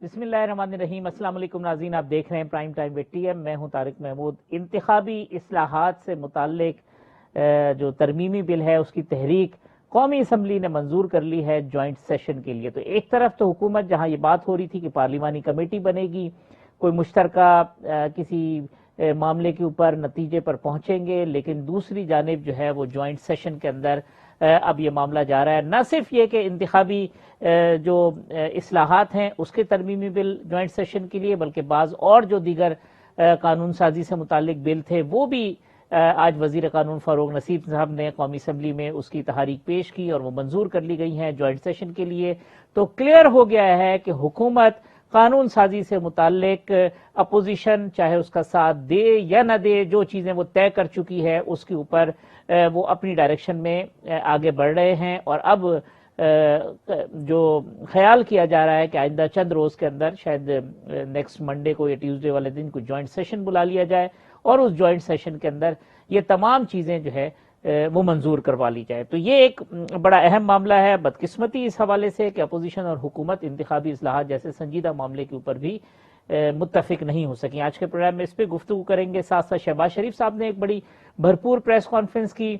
بسم اللہ الرحمن الرحیم۔ السلام علیکم ناظرین، آپ دیکھ رہے ہیں prime time with T M. میں ہوں طارق محمود۔ انتخابی اصلاحات سے متعلق جو ترمیمی بل ہے اس کی تحریک قومی اسمبلی نے منظور کر لی ہے جوائنٹ سیشن کے لیے۔ تو ایک طرف تو حکومت جہاں یہ بات ہو رہی تھی کہ پارلیمانی کمیٹی بنے گی، کوئی مشترکہ کسی معاملے کے اوپر نتیجے پر پہنچیں گے، لیکن دوسری جانب جو ہے وہ جوائنٹ سیشن کے اندر اب یہ معاملہ جا رہا ہے۔ نہ صرف یہ کہ انتخابی جو اصلاحات ہیں اس کے ترمیمی بل جوائنٹ سیشن کے لیے، بلکہ بعض اور جو دیگر قانون سازی سے متعلق بل تھے وہ بھی آج وزیر قانون فاروق نصیر صاحب نے قومی اسمبلی میں اس کی تحریک پیش کی اور وہ منظور کر لی گئی ہیں جوائنٹ سیشن کے لیے۔ تو کلیئر ہو گیا ہے کہ حکومت قانون سازی سے متعلق اپوزیشن چاہے اس کا ساتھ دے یا نہ دے، جو چیزیں وہ طے کر چکی ہے اس کے اوپر وہ اپنی ڈائریکشن میں آگے بڑھ رہے ہیں۔ اور اب جو خیال کیا جا رہا ہے کہ آئندہ چند روز کے اندر، شاید نیکسٹ منڈے کو یا ٹیوزڈے والے دن کو جوائنٹ سیشن بلا لیا جائے اور اس جوائنٹ سیشن کے اندر یہ تمام چیزیں جو ہے وہ منظور کروا لی جائے۔ تو یہ ایک بڑا اہم معاملہ ہے۔ بدقسمتی اس حوالے سے کہ اپوزیشن اور حکومت انتخابی اصلاحات جیسے سنجیدہ معاملے کے اوپر بھی متفق نہیں ہو سکیں۔ آج کے پروگرام میں اس پہ گفتگو کریں گے۔ ساتھ ساتھ شہباز شریف صاحب نے ایک بڑی بھرپور پریس کانفرنس کی،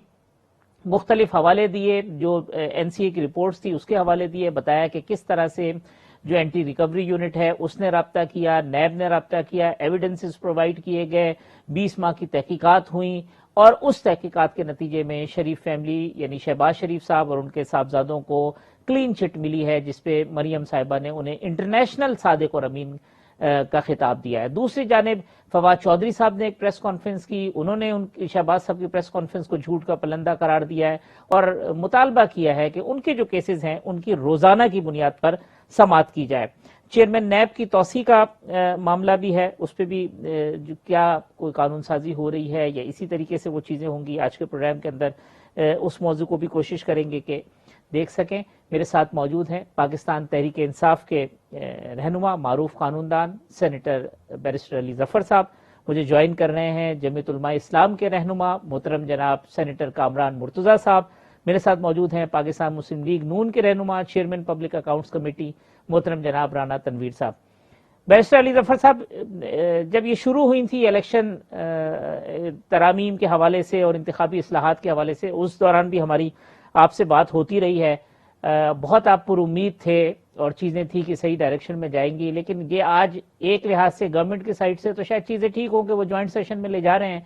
مختلف حوالے دیے، جو این سی اے کی رپورٹس تھی اس کے حوالے دیے، بتایا کہ کس طرح سے جو اینٹی ریکوری یونٹ ہے اس نے رابطہ کیا، نیب نے رابطہ کیا، ایویڈنسز پرووائڈ کیے گئے، 20 ماہ کی تحقیقات ہوئیں اور اس تحقیقات کے نتیجے میں شریف فیملی یعنی شہباز شریف صاحب اور ان کے صاحبزادوں کو کلین چٹ ملی ہے، جس پہ مریم صاحبہ نے انہیں انٹرنیشنل صادق اور امین کا خطاب دیا ہے۔ دوسری جانب فواد چودھری صاحب نے ایک پریس کانفرنس کی، انہوں نے شہباز صاحب کی پریس کانفرنس کو جھوٹ کا پلندہ قرار دیا ہے اور مطالبہ کیا ہے کہ ان کے جو کیسز ہیں ان کی روزانہ کی بنیاد پر سماعت کی جائے۔ چیئرمین نیب کی توسیع کا معاملہ بھی ہے، اس پہ بھی کیا کوئی قانون سازی ہو رہی ہے یا اسی طریقے سے وہ چیزیں ہوں گی۔ آج کے پروگرام کے اندر اس موضوع کو بھی کوشش کریں گے کہ دیکھ سکیں۔ میرے ساتھ موجود ہیں پاکستان تحریک انصاف کے رہنما، معروف قانون دان سینیٹر بیرسٹر علی ظفر صاحب، مجھے جوائن کر رہے ہیں جمعیت علماء اسلام کے رہنما محترم جناب سینیٹر کامران مرتضیٰ صاحب، میرے ساتھ موجود ہیں پاکستان مسلم لیگ نون کے رہنما چیئرمین پبلک اکاؤنٹس کمیٹی محترم جناب رانا تنویر صاحب۔ بیرسٹر علی ظفر صاحب، جب یہ شروع ہوئی تھی الیکشن ترامیم کے حوالے سے اور انتخابی اصلاحات کے حوالے سے، اس دوران بھی ہماری آپ سے بات ہوتی رہی ہے، بہت آپ پر امید تھے اور چیزیں تھی کہ صحیح ڈائریکشن میں جائیں گی، لیکن یہ آج ایک لحاظ سے گورنمنٹ کی سائٹ سے تو شاید چیزیں ٹھیک ہوں کہ وہ جوائنٹ سیشن میں لے جا رہے ہیں،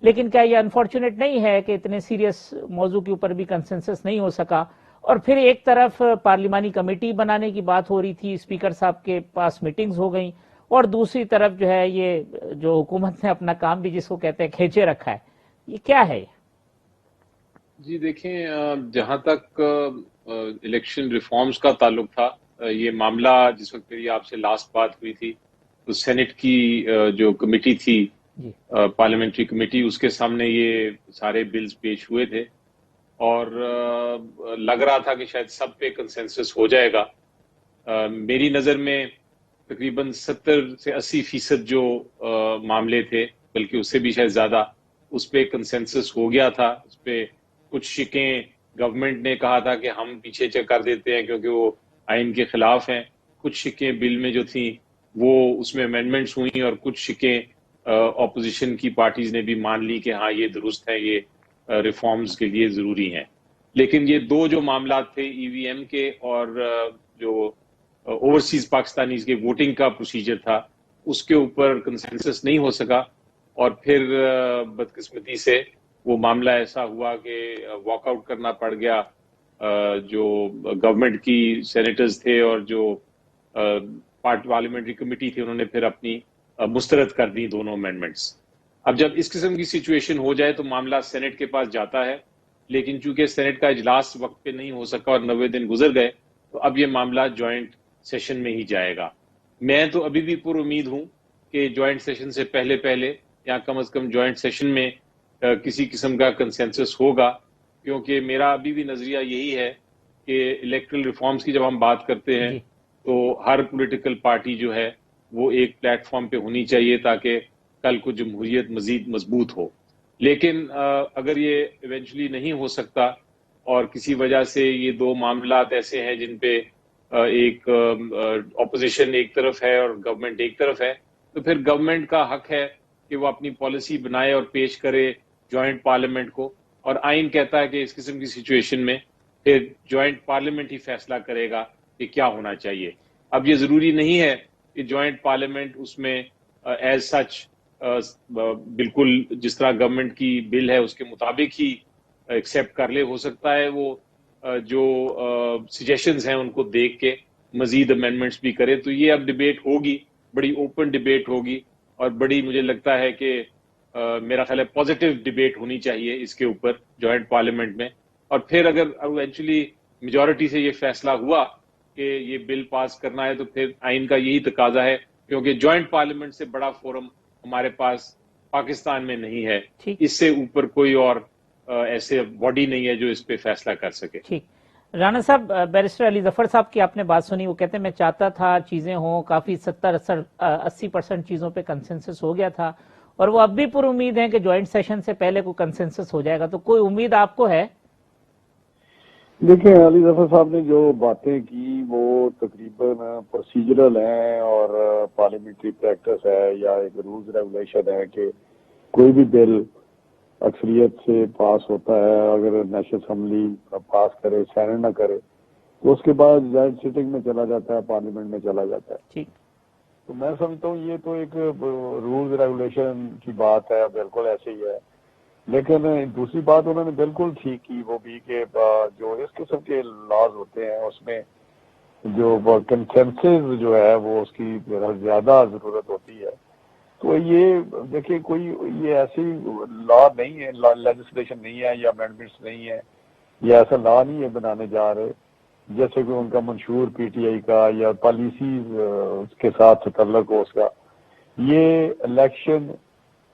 لیکن کیا یہ انفارچونیٹ نہیں ہے کہ اتنے سیریس موضوع کے اوپر بھی کنسنسس نہیں ہو سکا؟ اور پھر ایک طرف پارلیمانی کمیٹی بنانے کی بات ہو رہی تھی، اسپیکر صاحب کے پاس میٹنگز ہو گئیں، اور دوسری طرف جو ہے یہ جو حکومت نے اپنا کام بھی جس کو کہتے ہیں کھینچے رکھا ہے، یہ کیا ہے؟ جی دیکھیں، جہاں تک الیکشن ریفارمز کا تعلق تھا، یہ معاملہ جس وقت میری آپ سے لاسٹ بات ہوئی تھی تو سینٹ کی جو کمیٹی تھی، پارلیمنٹری کمیٹی، اس کے سامنے یہ سارے بلز پیش ہوئے تھے اور لگ رہا تھا کہ شاید سب پہ کنسنسس ہو جائے گا۔ میری نظر میں تقریباً 70 سے 80% جو معاملے تھے، بلکہ اس سے بھی شاید زیادہ، اس پہ کنسنسس ہو گیا تھا۔ اس پہ کچھ شکیں گورنمنٹ نے کہا تھا کہ ہم پیچھے چیک کر دیتے ہیں کیونکہ وہ آئین کے خلاف ہیں، کچھ شکیں بل میں جو تھیں وہ اس میں امینڈمنٹس ہوئیں، اور کچھ شکیں اپوزیشن کی پارٹیز نے بھی مان لی کہ ہاں یہ درست ہے، یہ ریفارمز کے لیے ضروری ہیں۔ لیکن یہ دو جو معاملات تھے، ای وی ایم کے اور جو اوورسیز پاکستانیز کے ووٹنگ کا پروسیجر تھا، اس کے اوپر کنسنسس نہیں ہو سکا، اور پھر بدقسمتی سے وہ معاملہ ایسا ہوا کہ واک آؤٹ کرنا پڑ گیا۔ جو گورنمنٹ کی سینیٹرز تھے اور جو پارلیمنٹری کمیٹی تھی، انہوں نے پھر اپنی مسترد کر دی دونوں امینڈمنٹس۔ اب جب اس قسم کی سچویشن ہو جائے تو معاملہ سینٹ کے پاس جاتا ہے، لیکن چونکہ سینٹ کا اجلاس وقت پہ نہیں ہو سکا اور 90 دن گزر گئے، تو اب یہ معاملہ جوائنٹ سیشن میں ہی جائے گا۔ میں تو ابھی بھی پر امید ہوں کہ جوائنٹ سیشن سے پہلے یا کم از کم جوائنٹ سیشن میں کسی قسم کا کنسنسس ہوگا، کیونکہ میرا ابھی بھی نظریہ یہی ہے کہ الیکٹرل ریفارمز کی جب ہم بات کرتے ہیں تو ہر پولیٹیکل پارٹی جو ہے وہ ایک پلیٹ فارم پہ ہونی چاہیے تاکہ کل کو جمہوریت مزید مضبوط ہو۔ لیکن اگر یہ ایونچولی نہیں ہو سکتا اور کسی وجہ سے یہ دو معاملات ایسے ہیں جن پہ ایک اپوزیشن ایک طرف ہے اور گورنمنٹ ایک طرف ہے، تو پھر گورنمنٹ کا حق ہے کہ وہ اپنی پالیسی بنائے اور پیش کرے جوائنٹ پارلیمنٹ کو، اور آئین کہتا ہے کہ اس قسم کی سچویشن میں پھر جوائنٹ پارلیمنٹ ہی فیصلہ کرے گا کہ کیا ہونا چاہیے۔ اب یہ ضروری نہیں ہے کہ جوائنٹ پارلیمنٹ اس میں ایز سچ بالکل جس طرح گورنمنٹ کی بل ہے اس کے مطابق ہی ایکسیپٹ کر لے، ہو سکتا ہے وہ جو سجیشنز ہیں ان کو دیکھ کے مزید امینڈمنٹس بھی کرے۔ تو یہ اب ڈبیٹ ہوگی، بڑی اوپن ڈبیٹ ہوگی، اور بڑی مجھے لگتا ہے کہ میرا خیال ہے پازیٹیو ڈبیٹ ہونی چاہیے اس کے اوپر جوائنٹ پارلیمنٹ میں، اور پھر اگر ایونچولی میجورٹی سے یہ فیصلہ ہوا کہ یہ بل پاس کرنا ہے تو پھر آئین کا یہی تقاضا ہے، کیونکہ جوائنٹ پارلیمنٹ سے بڑا فورم ہمارے پاس پاکستان میں نہیں ہے، ٹھیک، اس سے اوپر کوئی اور ایسے باڈی نہیں ہے جو اس پہ فیصلہ کر سکے۔ ٹھیک۔ رانا صاحب، بیرسٹر علی ظفر صاحب کی آپ نے بات سنی، وہ کہتے ہیں میں چاہتا تھا چیزیں ہوں، کافی 70-80% چیزوں پہ کنسنسس ہو گیا تھا، اور وہ اب بھی پر امید ہیں کہ جوائنٹ سیشن سے پہلے کوئی کنسنسس ہو جائے گا، تو کوئی امید آپ کو ہے؟ دیکھیں، علی ظفر صاحب نے جو باتیں کی وہ تقریباً پروسیجرل ہیں اور پارلیمنٹری پریکٹس ہے یا ایک رولز ریگولیشن ہے کہ کوئی بھی بل اکثریت سے پاس ہوتا ہے، اگر نیشنل اسمبلی پاس کرے، سینٹ نہ کرے، تو اس کے بعد جوائنٹ سٹنگ میں چلا جاتا ہے، پارلیمنٹ میں چلا جاتا ہے۔ ٹھیک، تو میں سمجھتا ہوں یہ تو ایک رولز ریگولیشن کی بات ہے، بالکل ایسے ہی ہے۔ لیکن دوسری بات انہوں نے بالکل ٹھیک کی وہ بھی کہ جو اس قسم کے لاز ہوتے ہیں اس میں جو کنسنسس جو ہے وہ اس کی زیادہ ضرورت ہوتی ہے۔ تو یہ دیکھیں، کوئی یہ ایسی لا نہیں ہے، لیجسلیشن نہیں ہے یا امینڈمنٹس نہیں ہے، یا ایسا لا نہیں ہے بنانے جا رہے جیسے کہ ان کا منشور پی ٹی آئی کا یا پالیسیز اس کے ساتھ تعلق ہو اس کا۔ یہ الیکشن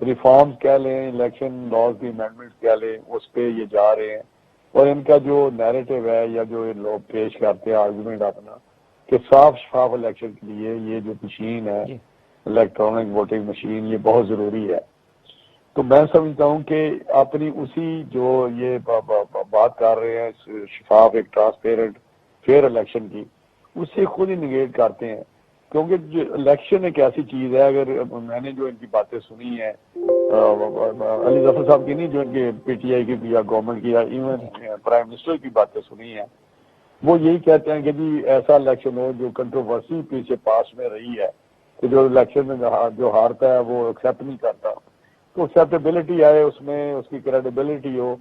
ریفارمز کہہ لیں، الیکشن لاز کی امینڈمنٹس کہہ لیں، اس پہ یہ جا رہے ہیں، اور ان کا جو نیریٹو ہے یا جو لوگ پیش کرتے ہیں آرگومنٹ اپنا کہ صاف شفاف الیکشن کے لیے یہ جو مشین ہے جی، الیکٹرانک ووٹنگ مشین یہ بہت ضروری ہے۔ تو میں سمجھتا ہوں کہ اپنی اسی جو یہ بات کر رہے ہیں شفاف ایک ٹرانسپیرنٹ فیئر الیکشن کی، اس سے خود ہی نگیٹ کرتے ہیں، کیونکہ جو الیکشن ایک ایسی چیز ہے، اگر میں نے جو ان کی باتیں سنی ہیں علی ظفر صاحب کی نہیں، جو ان کے پی ٹی آئی کی یا گورنمنٹ کی یا ایون پرائم منسٹر کی باتیں سنی ہیں، وہ یہی کہتے ہیں کہ جی ایسا الیکشن ہو جو کنٹروورسی پیچھے پاس میں رہی ہے، کہ جو الیکشن میں جو ہارتا ہے وہ ایکسیپٹ نہیں کرتا، تو ایکسیپٹیبلٹی آئے اس میں، اس کی کریڈیبلٹی ہو،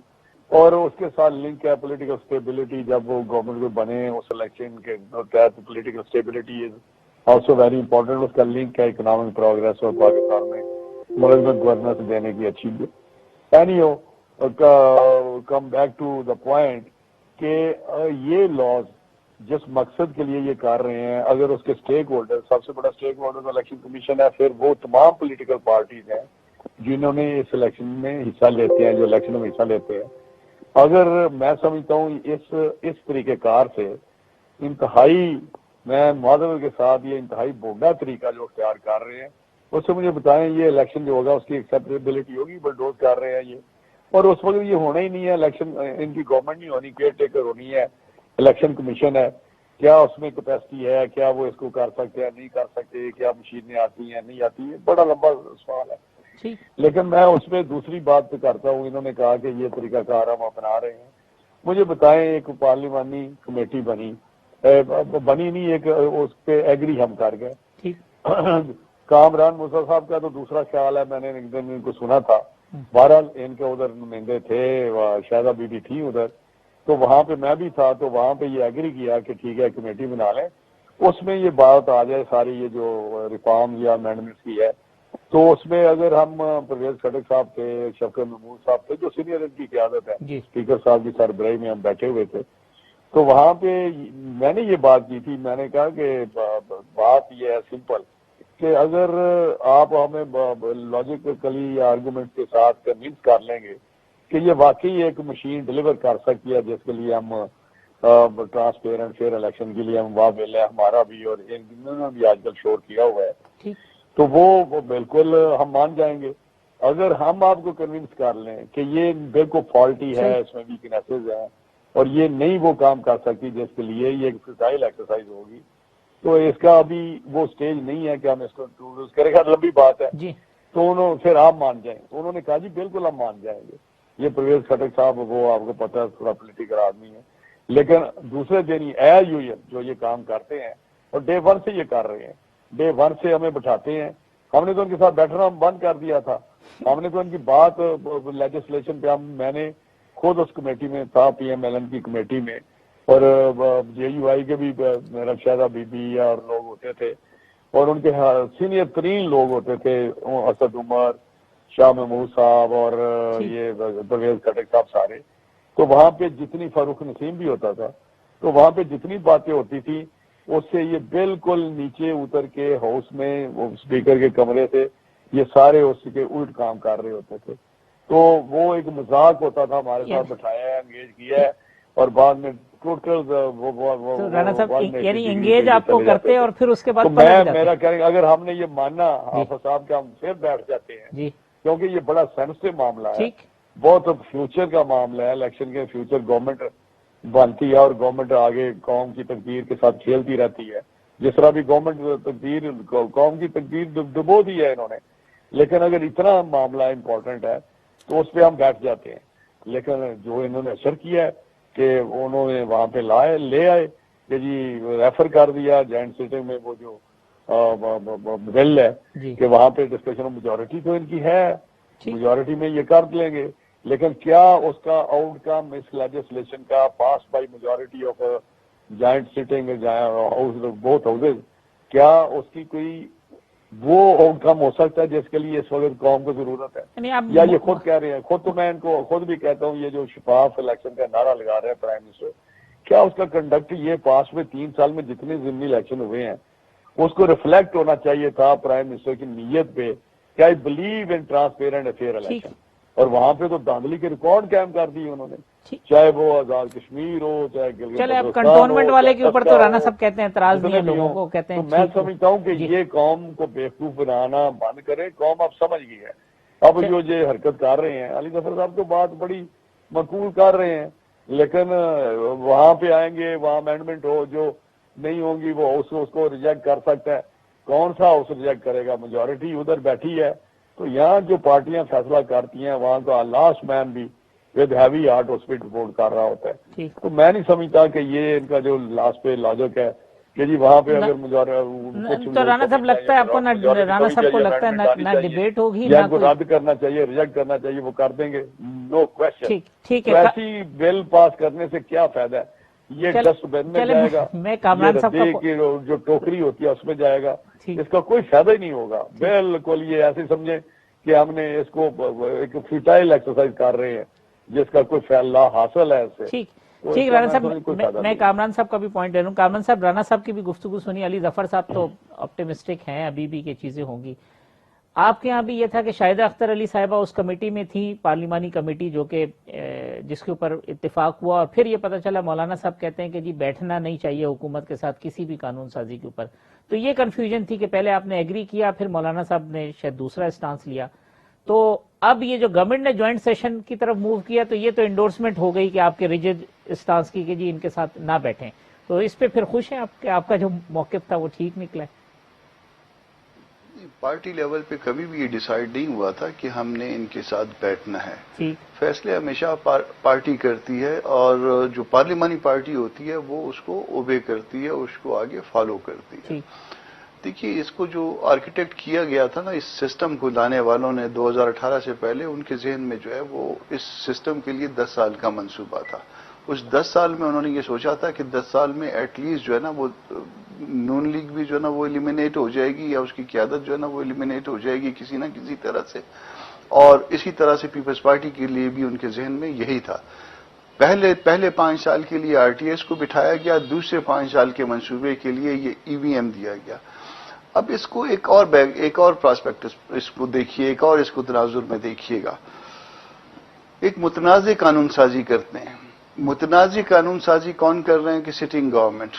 اور اس کے ساتھ لنک ہے پولیٹیکل اسٹیبلٹی، جب وہ گورنمنٹ کو بنے اس الیکشن کے تحت political stability is also very important, اس کا لنک ہے اکنامک پروگریس اور پاکستان میں ملازمت گورننس دینے کی اچھی anyway come back to the point کہ یہ لاز جس مقصد کے لیے یہ کر رہے ہیں، اگر اس کے سٹیک ہولڈر، سب سے بڑا سٹیک ہولڈر الیکشن کمیشن ہے، پھر وہ تمام پولیٹیکل پارٹیز ہیں جنہوں نے اس الیکشن میں حصہ لیتے ہیں، جو الیکشن میں حصہ لیتے ہیں، اگر میں سمجھتا ہوں اس طریقہ کار سے انتہائی، میں معذرت کے ساتھ یہ انتہائی بوگا طریقہ جو اختیار کر رہے ہیں، اس سے مجھے بتائیں یہ الیکشن جو ہوگا اس کی ایکسیپٹیبلٹی ہوگی؟ بلڈوز کر رہے ہیں یہ، اور اس وقت یہ ہونا ہی نہیں ہے، الیکشن ان کی گورنمنٹ نہیں ہونی، کیئر ٹیکر ہونی ہے، الیکشن کمیشن ہے، کیا اس میں کیپیسٹی ہے، کیا وہ اس کو کر سکتے ہیں، نہیں کر سکتے، کیا مشینیں آتی ہیں نہیں آتی ہیں، بڑا لمبا سوال ہے۔ ٹھیک، لیکن میں اس میں دوسری بات پہ کرتا ہوں، انہوں نے کہا کہ یہ طریقہ کار ہم اپنا رہے ہیں، مجھے بتائیں ایک پارلیمانی کمیٹی بنی نہیں، ایک اس پہ ایگری ہم کر گئے، ٹھیک، کامران موسیٰ صاحب کا تو دوسرا خیال ہے، میں نے ایک دن ان کو سنا تھا، بہرحال ان کے ادھر نمائندے تھے، شاہدہ بی بی تھی ادھر، تو وہاں پہ میں بھی تھا، تو وہاں پہ یہ ایگری کیا کہ ٹھیک ہے کمیٹی بنا لیں، اس میں یہ بات آ جائے ساری یہ جو ریفارم یا امینڈمنٹس کی ہے، تو اس میں اگر ہم پرویز خٹک صاحب تھے، شفقت محمود صاحب تھے جو سینئر ان کی قیادت ہے، جی، اسپیکر صاحب کی سربراہی میں ہم بیٹھے ہوئے تھے، تو وہاں پہ میں نے یہ بات کی تھی، میں نے کہا کہ بات یہ ہے سمپل کہ اگر آپ ہمیں لاجیکلی یا آرگومنٹ کے ساتھ کنونس کر لیں گے کہ یہ واقعی ایک مشین ڈلیور کر سکتی ہے جس کے لیے ہم ٹرانسپیرنٹ فیئر الیکشن کے لیے ہم واقع ہے، ہمارا بھی اور انہوں نے بھی آج کل شور کیا ہوا ہے، ٹھیک، تو وہ بالکل ہم مان جائیں گے۔ اگر ہم آپ کو کنونس کر لیں کہ یہ بالکل فالٹی ہے، اس میں ویکنیسز ہیں، اور یہ نہیں وہ کام کر سکتی جس کے لیے یہ ایک فضائل ایکسرسائز ہوگی. تو اس کا ابھی وہ سٹیج نہیں ہے کہ ہم اس کو انٹروڈیوس کریں گے. لمبی بات ہے جی تو پھر آپ مان جائیں. انہوں نے کہا جی بالکل ہم مان جائیں گے. یہ پرویز خٹک صاحب وہ آپ کو پتہ ہے تھوڑا پولیٹیکل آدمی ہے, لیکن دوسرے دن ہی ایز یوزل جو یہ کام کرتے ہیں اور ڈے ون سے یہ کر رہے ہیں, ڈے ون سے ہمیں بٹھاتے ہیں. ہم نے تو ان کے ساتھ بیٹھنا بند کر دیا تھا. ہم نے تو ان کی بات لیجسلیشن پہ میں نے خود اس کمیٹی میں تھا, پی ایم ایل این کی کمیٹی میں, اور جے یو آئی کے بھی رفشادہ بی بی اور لوگ ہوتے تھے, اور ان کے سینئر ترین لوگ ہوتے تھے, اسد عمر, شاہ محمود صاحب اور یہ پرویز خٹک صاحب سارے. تو وہاں پہ جتنی فاروق نسیم بھی ہوتا تھا, تو وہاں پہ جتنی باتیں ہوتی تھی اس سے یہ بالکل نیچے اتر کے ہاؤس میں اسپیکر کے کمرے سے یہ سارے اس کے الٹ کام کر رہے ہوتے تھے. تو وہ ایک مذاق ہوتا تھا, ہمارے ساتھ بٹھایا ہے, انگیج کیا ہے, اور بعد میں ٹوٹل رانا صاحب یعنی انگیج آپ کو کرتے اور پھر اس کے بعد تو میرا کہہ رہا اگر ہم نے یہ ماننا حافظ صاحب کے, ہم پھر بیٹھ جاتے ہیں جی کیونکہ یہ بڑا سینسٹیو معاملہ ہے, ٹھیک بہت فیوچر کا معاملہ ہے. الیکشن کے فیوچر گورنمنٹ بنتی ہے اور گورنمنٹ آگے قوم کی تقدیر کے ساتھ کھیلتی رہتی ہے. جس طرح بھی گورنمنٹ تقدیر قوم کی تقدیر ڈبو دی ہے انہوں نے, لیکن اگر اتنا معاملہ امپورٹنٹ ہے تو اس پہ ہم بیٹھ جاتے ہیں. لیکن جو انہوں نے اثر کیا ہے کہ انہوں نے وہاں پہ لے آئے کہ جی ریفر کر دیا جوائنٹ سیٹنگ میں وہ جو بل ہے جی کہ وہاں پہ ڈسکشن میجورٹی تو ان کی ہے, میجورٹی میں یہ کر لیں گے, لیکن کیا اس کا آؤٹ کم اس لیجسلیشن کا pass by majority of joint sitting both houses, کیا اس کی کوئی وہ آؤٹ کم ہو سکتا ہے جس کے لیے اس وقت قوم کو ضرورت ہے؟ یا یہ خود کہہ رہے ہیں, خود تو میں ان کو خود بھی کہتا ہوں, یہ جو شفاف الیکشن کا نعرہ لگا رہے ہیں پرائم منسٹر, کیا اس کا کنڈکٹ یہ پاس میں 3 سال میں جتنے ضمنی الیکشن ہوئے ہیں اس کو ریفلیکٹ ہونا چاہیے تھا پرائم منسٹر کی نیت پہ کہ I believe in transparent and fair election. اور وہاں پہ تو دھاندلی کے ریکارڈ قائم کر دی انہوں نے, چاہے وہ آزاد کشمیر ہو, چاہے چلے اب کنٹونمنٹ والے کے اوپر تو رانا صاحب کہتے ہیں اعتراض نہیں ہے لوگوں کو, کہتے ہیں تو میں سمجھتا ہوں کہ یہ قوم کو بیوقوف بنانا بند کرے. قوم اب سمجھ گئی ہے, اب جو یہ حرکت کر رہے ہیں علی ظفر صاحب تو بات بڑی مقبول کر رہے ہیں, لیکن وہاں پہ آئیں گے وہاں امینڈمنٹ ہو جو نہیں ہوں گی وہ اس کو ریجیکٹ کر سکتا ہے. کون سا ہاؤس ریجیکٹ کرے گا؟ میجورٹی ادھر بیٹھی ہے. تو یہاں جو پارٹیاں فیصلہ کرتی ہیں وہاں کا لاسٹ مین بھی ود ہیوی ہارٹ اس پہ رپورٹ کر رہا ہوتا ہے. تو میں نہیں سمجھتا کہ یہ ان کا جو لاسٹ پہ لاجک ہے کہ جی وہاں پہ اگر تو رانا صاحب لگتا ہے آپ کو, رانا صاحب کو لگتا ہے نہ ڈیبیٹ ہوگی نہ کو رد کرنا چاہیے, ریجیکٹ کرنا چاہیے, وہ کر دیں گے, نو کوشچن. ٹھیک ہے, ایسی بل پاس کرنے سے کیا فائدہ ہے؟ یہ ڈسٹ بن میں جائے گا, میں کامران صاحب کی جو ٹوکری ہوتی ہے اس میں جائے گا, اس کا کوئی فائدہ ہی نہیں ہوگا. بالکل یہ ایسے سمجھیں کہ ہم نے اس کو ایک فیوٹائل ایکسرسائز کر رہے ہیں جس کا کوئی فائدہ حاصل ہے اس سے. ٹھیک رانا صاحب, میں کامران صاحب کا بھی پوائنٹ لے رہا ہوں. کامران صاحب, رانا صاحب کی بھی گفتگو سنی, علی ظفر صاحب تو آپٹیمسٹک ہیں ابھی بھی کہ چیزیں ہوں گی. آپ کے ہاں بھی یہ تھا کہ شاہدہ اختر علی صاحبہ اس کمیٹی میں تھی, پارلیمانی کمیٹی, جو کہ جس کے اوپر اتفاق ہوا, اور پھر یہ پتہ چلا مولانا صاحب کہتے ہیں کہ جی بیٹھنا نہیں چاہیے حکومت کے ساتھ کسی بھی قانون سازی کے اوپر. تو یہ کنفیوژن تھی کہ پہلے آپ نے ایگری کیا, پھر مولانا صاحب نے شاید دوسرا اسٹانس لیا. تو اب یہ جو گورنمنٹ نے جوائنٹ سیشن کی طرف موو کیا تو یہ تو انڈورسمنٹ ہو گئی کہ آپ کے ریجڈ اسٹانس کی کہ جی ان کے ساتھ نہ بیٹھیں. تو اس پہ پھر خوش ہیں آپ کہ آپ کا جو موقف تھا وہ ٹھیک نکلا ہے؟ پارٹی لیول پہ کبھی بھی یہ ڈیسائیڈ نہیں ہوا تھا کہ ہم نے ان کے ساتھ بیٹھنا ہے. فیصلے ہمیشہ پارٹی کرتی ہے, اور جو پارلیمانی پارٹی ہوتی ہے وہ اس کو اوبے کرتی ہے, اس کو آگے فالو کرتی ہے. دیکھیے, اس کو جو آرکیٹیکٹ کیا گیا تھا نا, اس سسٹم کو لانے والوں نے 2018 سے پہلے, ان کے ذہن میں جو ہے وہ اس سسٹم کے لیے 10 سال کا منصوبہ تھا. اس 10 سال میں انہوں نے یہ سوچا تھا کہ 10 سال میں ایٹ لیسٹ جو ہے نا وہ نون لیگ بھی جو ہے نا وہ ایلیمینیٹ ہو جائے گی, یا اس کی قیادت جو ہے نا وہ ایلیمینیٹ ہو جائے گی کسی نہ کسی طرح سے. اور اسی طرح سے پیپلز پارٹی کے لیے بھی ان کے ذہن میں یہی تھا. پہلے 5 سال کے لیے آر ٹی ایس کو بٹھایا گیا, دوسرے 5 سال کے منصوبے کے لیے یہ ای وی ایم دیا گیا. اب اس کو ایک اور پراسپیکٹ اس کو دیکھیے, ایک اور اس کو تناظر میں دیکھیے گا. ایک متنازع قانون سازی کرتے ہیں. متنازع قانون سازی کون کر رہے ہیں کہ سٹنگ گورنمنٹ.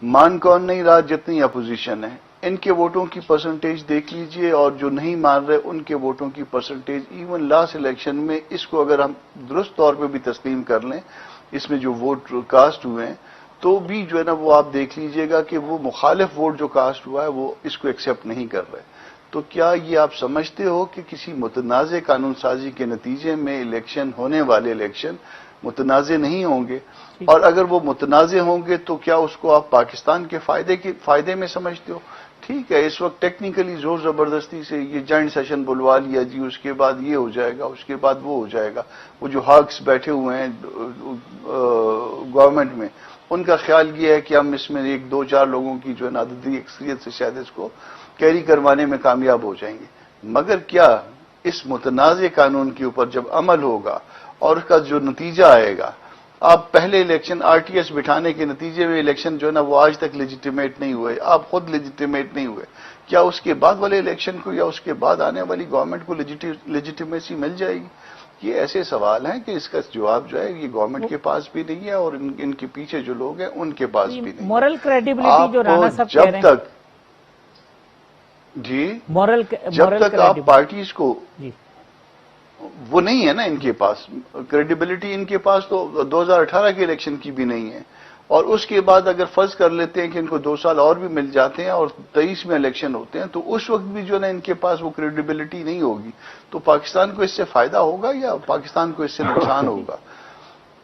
مان کون نہیں رہا جتنی اپوزیشن ہے. ان کے ووٹوں کی پرسنٹیج دیکھ لیجئے, اور جو نہیں مان رہے ان کے ووٹوں کی پرسنٹیج. ایون لاسٹ الیکشن میں اس کو اگر ہم درست طور پہ بھی تسلیم کر لیں اس میں جو ووٹ کاسٹ ہوئے ہیں، تو بھی جو ہے نا وہ آپ دیکھ لیجئے گا کہ وہ مخالف ووٹ جو کاسٹ ہوا ہے وہ اس کو ایکسیپٹ نہیں کر رہے. تو کیا یہ آپ سمجھتے ہو کہ کسی متنازع قانون سازی کے نتیجے میں الیکشن ہونے والے الیکشن متنازع نہیں ہوں گے؟ اور اگر وہ متنازع ہوں گے تو کیا اس کو آپ پاکستان کے فائدے میں سمجھتے ہو؟ ٹھیک ہے، اس وقت ٹیکنیکلی زور زبردستی سے یہ جوائنٹ سیشن بلوا لیا جی، اس کے بعد یہ ہو جائے گا، اس کے بعد وہ ہو جائے گا. وہ جو ہاکس بیٹھے ہوئے ہیں گورنمنٹ میں، ان کا خیال یہ ہے کہ ہم اس میں 1-2-4 لوگوں کی جو ہے نا عددی اکثریت سے شاید اس کو کیری کروانے میں کامیاب ہو جائیں گے. مگر کیا اس متنازع قانون کے اوپر جب عمل ہوگا اور اس کا جو نتیجہ آئے گا، آپ پہلے الیکشن آر ٹی ایس بٹھانے کے نتیجے میں الیکشن جو ہے نا وہ آج تک لیجیٹیمیٹ نہیں ہوئے، آپ خود لیجیٹیمیٹ نہیں ہوئے، کیا اس کے بعد والے الیکشن کو یا اس کے بعد آنے والی گورنمنٹ کو لیجیٹیمیسی مل جائے گی؟ یہ ایسے سوال ہیں کہ اس کا جواب جو ہے یہ گورنمنٹ کے پاس بھی نہیں ہے اور ان کے پیچھے جو لوگ ہیں ان کے پاس بھی نہیں ہے. مورل کریڈیبلٹی جو رانا صاحب کہہ رہے ہیں، جب تک آپ پارٹیز کو وہ نہیں ہے نا ان کے پاس کریڈیبلٹی، ان کے پاس تو 2018 کے الیکشن کی بھی نہیں ہے. اور اس کے بعد اگر فرض کر لیتے ہیں کہ ان کو 2 سال اور بھی مل جاتے ہیں اور 23 میں الیکشن ہوتے ہیں، تو اس وقت بھی جو ہے نا ان کے پاس وہ کریڈیبلٹی نہیں ہوگی. تو پاکستان کو اس سے فائدہ ہوگا یا پاکستان کو اس سے نقصان ہوگا؟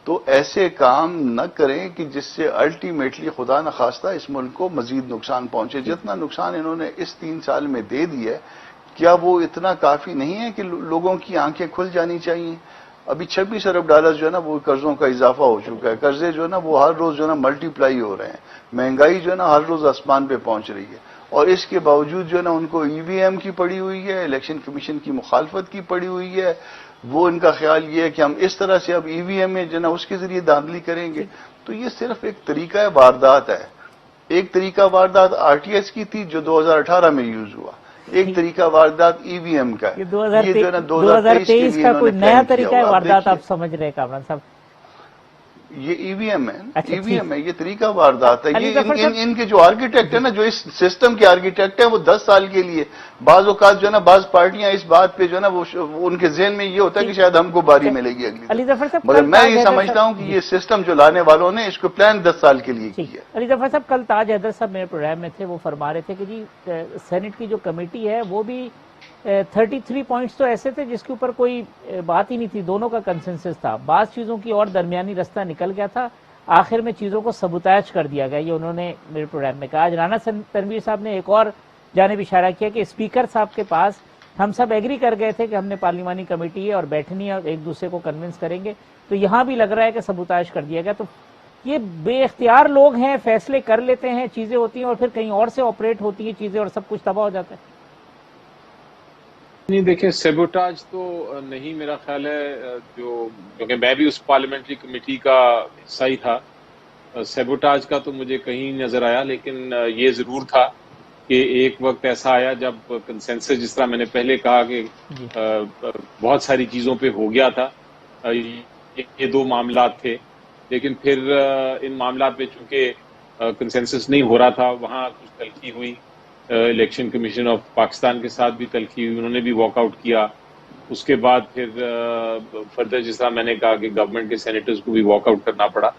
تو ایسے کام نہ کریں کہ جس سے الٹیمیٹلی خدا نخواستہ اس ملک کو مزید نقصان پہنچے. جتنا نقصان انہوں نے اس 3 سال میں دے دیا ہے، کیا وہ اتنا کافی نہیں ہے کہ لوگوں کی آنکھیں کھل جانی چاہیے؟ ابھی 26 ارب ڈالر جو ہے نا وہ قرضوں کا اضافہ ہو چکا ہے. قرضے جو ہے نا وہ ہر روز جو ہے نا ملٹی پلائی ہو رہے ہیں. مہنگائی جو ہے نا ہر روز آسمان پہ پہنچ رہی ہے. اور اس کے باوجود جو ہے نا ان کو ای وی ایم کی پڑی ہوئی ہے، الیکشن کمیشن کی مخالفت کی پڑی ہوئی ہے. وہ ان کا خیال یہ ہے کہ ہم اس طرح سے اب ای وی ایم میں جو ہے نا اس کے ذریعے دھاندلی کریں گے. تو یہ صرف ایک طریقہ واردات ہے. ایک طریقہ واردات آر ٹی ایس کی تھی جو 2018 میں یوز ہوا، ایک طریقہ واردات ای وی ایم کا ہے. یہ جو ہے نا 2023 کا کوئی نیا طریقہ واردات آپ سمجھ رہے ہیں کامران صاحب؟ یہ ای وی ایم ہے، ای وی ایم ہے، یہ طریقہ واردات ہے. یہ ان کے جو آرکیٹیکٹ ہے نا، جو اس سسٹم کے آرکیٹیکٹ ہیں، وہ 10 سال کے لیے بعض اوقات جو ہے نا بعض پارٹیاں اس بات پہ جو ہے نا وہ ان کے ذہن میں یہ ہوتا ہے کہ شاید ہم کو باری ملے گی اگلی. مگر میں یہ سمجھتا ہوں کہ یہ سسٹم جو لانے والوں نے اس کو پلان 10 سال کے لیے کیا. علی ظفر صاحب، کل تاج حیدر صاحب میرے پروگرام میں تھے، وہ فرما رہے تھے کہ جی سینٹ کی جو کمیٹی ہے وہ بھی 33 پوائنٹس تو ایسے تھے جس کے اوپر کوئی بات ہی نہیں تھی، دونوں کا کنسنسس تھا. بعض چیزوں کی اور درمیانی رستہ نکل گیا تھا، آخر میں چیزوں کو سبوتاج کر دیا گیا. یہ انہوں نے میرے پروگرام میں کہا. آج رانا تنویر صاحب نے ایک اور جانب اشارہ کیا کہ اسپیکر صاحب کے پاس ہم سب ایگری کر گئے تھے کہ ہم نے پارلیمانی کمیٹی ہے اور بیٹھنی ہے اور ایک دوسرے کو کنونس کریں گے. تو یہاں بھی لگ رہا ہے کہ سبوتاج کر دیا گیا. تو یہ بے اختیار لوگ ہیں، فیصلے کر لیتے ہیں، چیزیں ہوتی ہیں اور پھر کہیں اور سے آپریٹ ہوتی ہیں چیزیں اور سب کچھ تباہ ہو جاتا ہے. نہیں دیکھیں، سیبوٹاج تو نہیں میرا خیال ہے، کیونکہ میں بھی اس پارلیمنٹری کمیٹی کا حصہ ہی تھا. سیبوٹاج کا تو مجھے کہیں نظر آیا، لیکن یہ ضرور تھا کہ ایک وقت ایسا آیا جب کنسنسس، جس طرح میں نے پہلے کہا کہ بہت ساری چیزوں پہ ہو گیا تھا. یہ 2 معاملات تھے، لیکن پھر ان معاملات پہ چونکہ کنسنسس نہیں ہو رہا تھا، وہاں کچھ تلخی ہوئی. الیکشن کمیشن آف پاکستان کے ساتھ بھی تلخی ہوئی، انہوں نے بھی واک آؤٹ کیا. اس کے بعد پھر فردر جس طرح میں نے کہا کہ گورنمنٹ کے سینیٹرز کو بھی واک آؤٹ کرنا پڑا.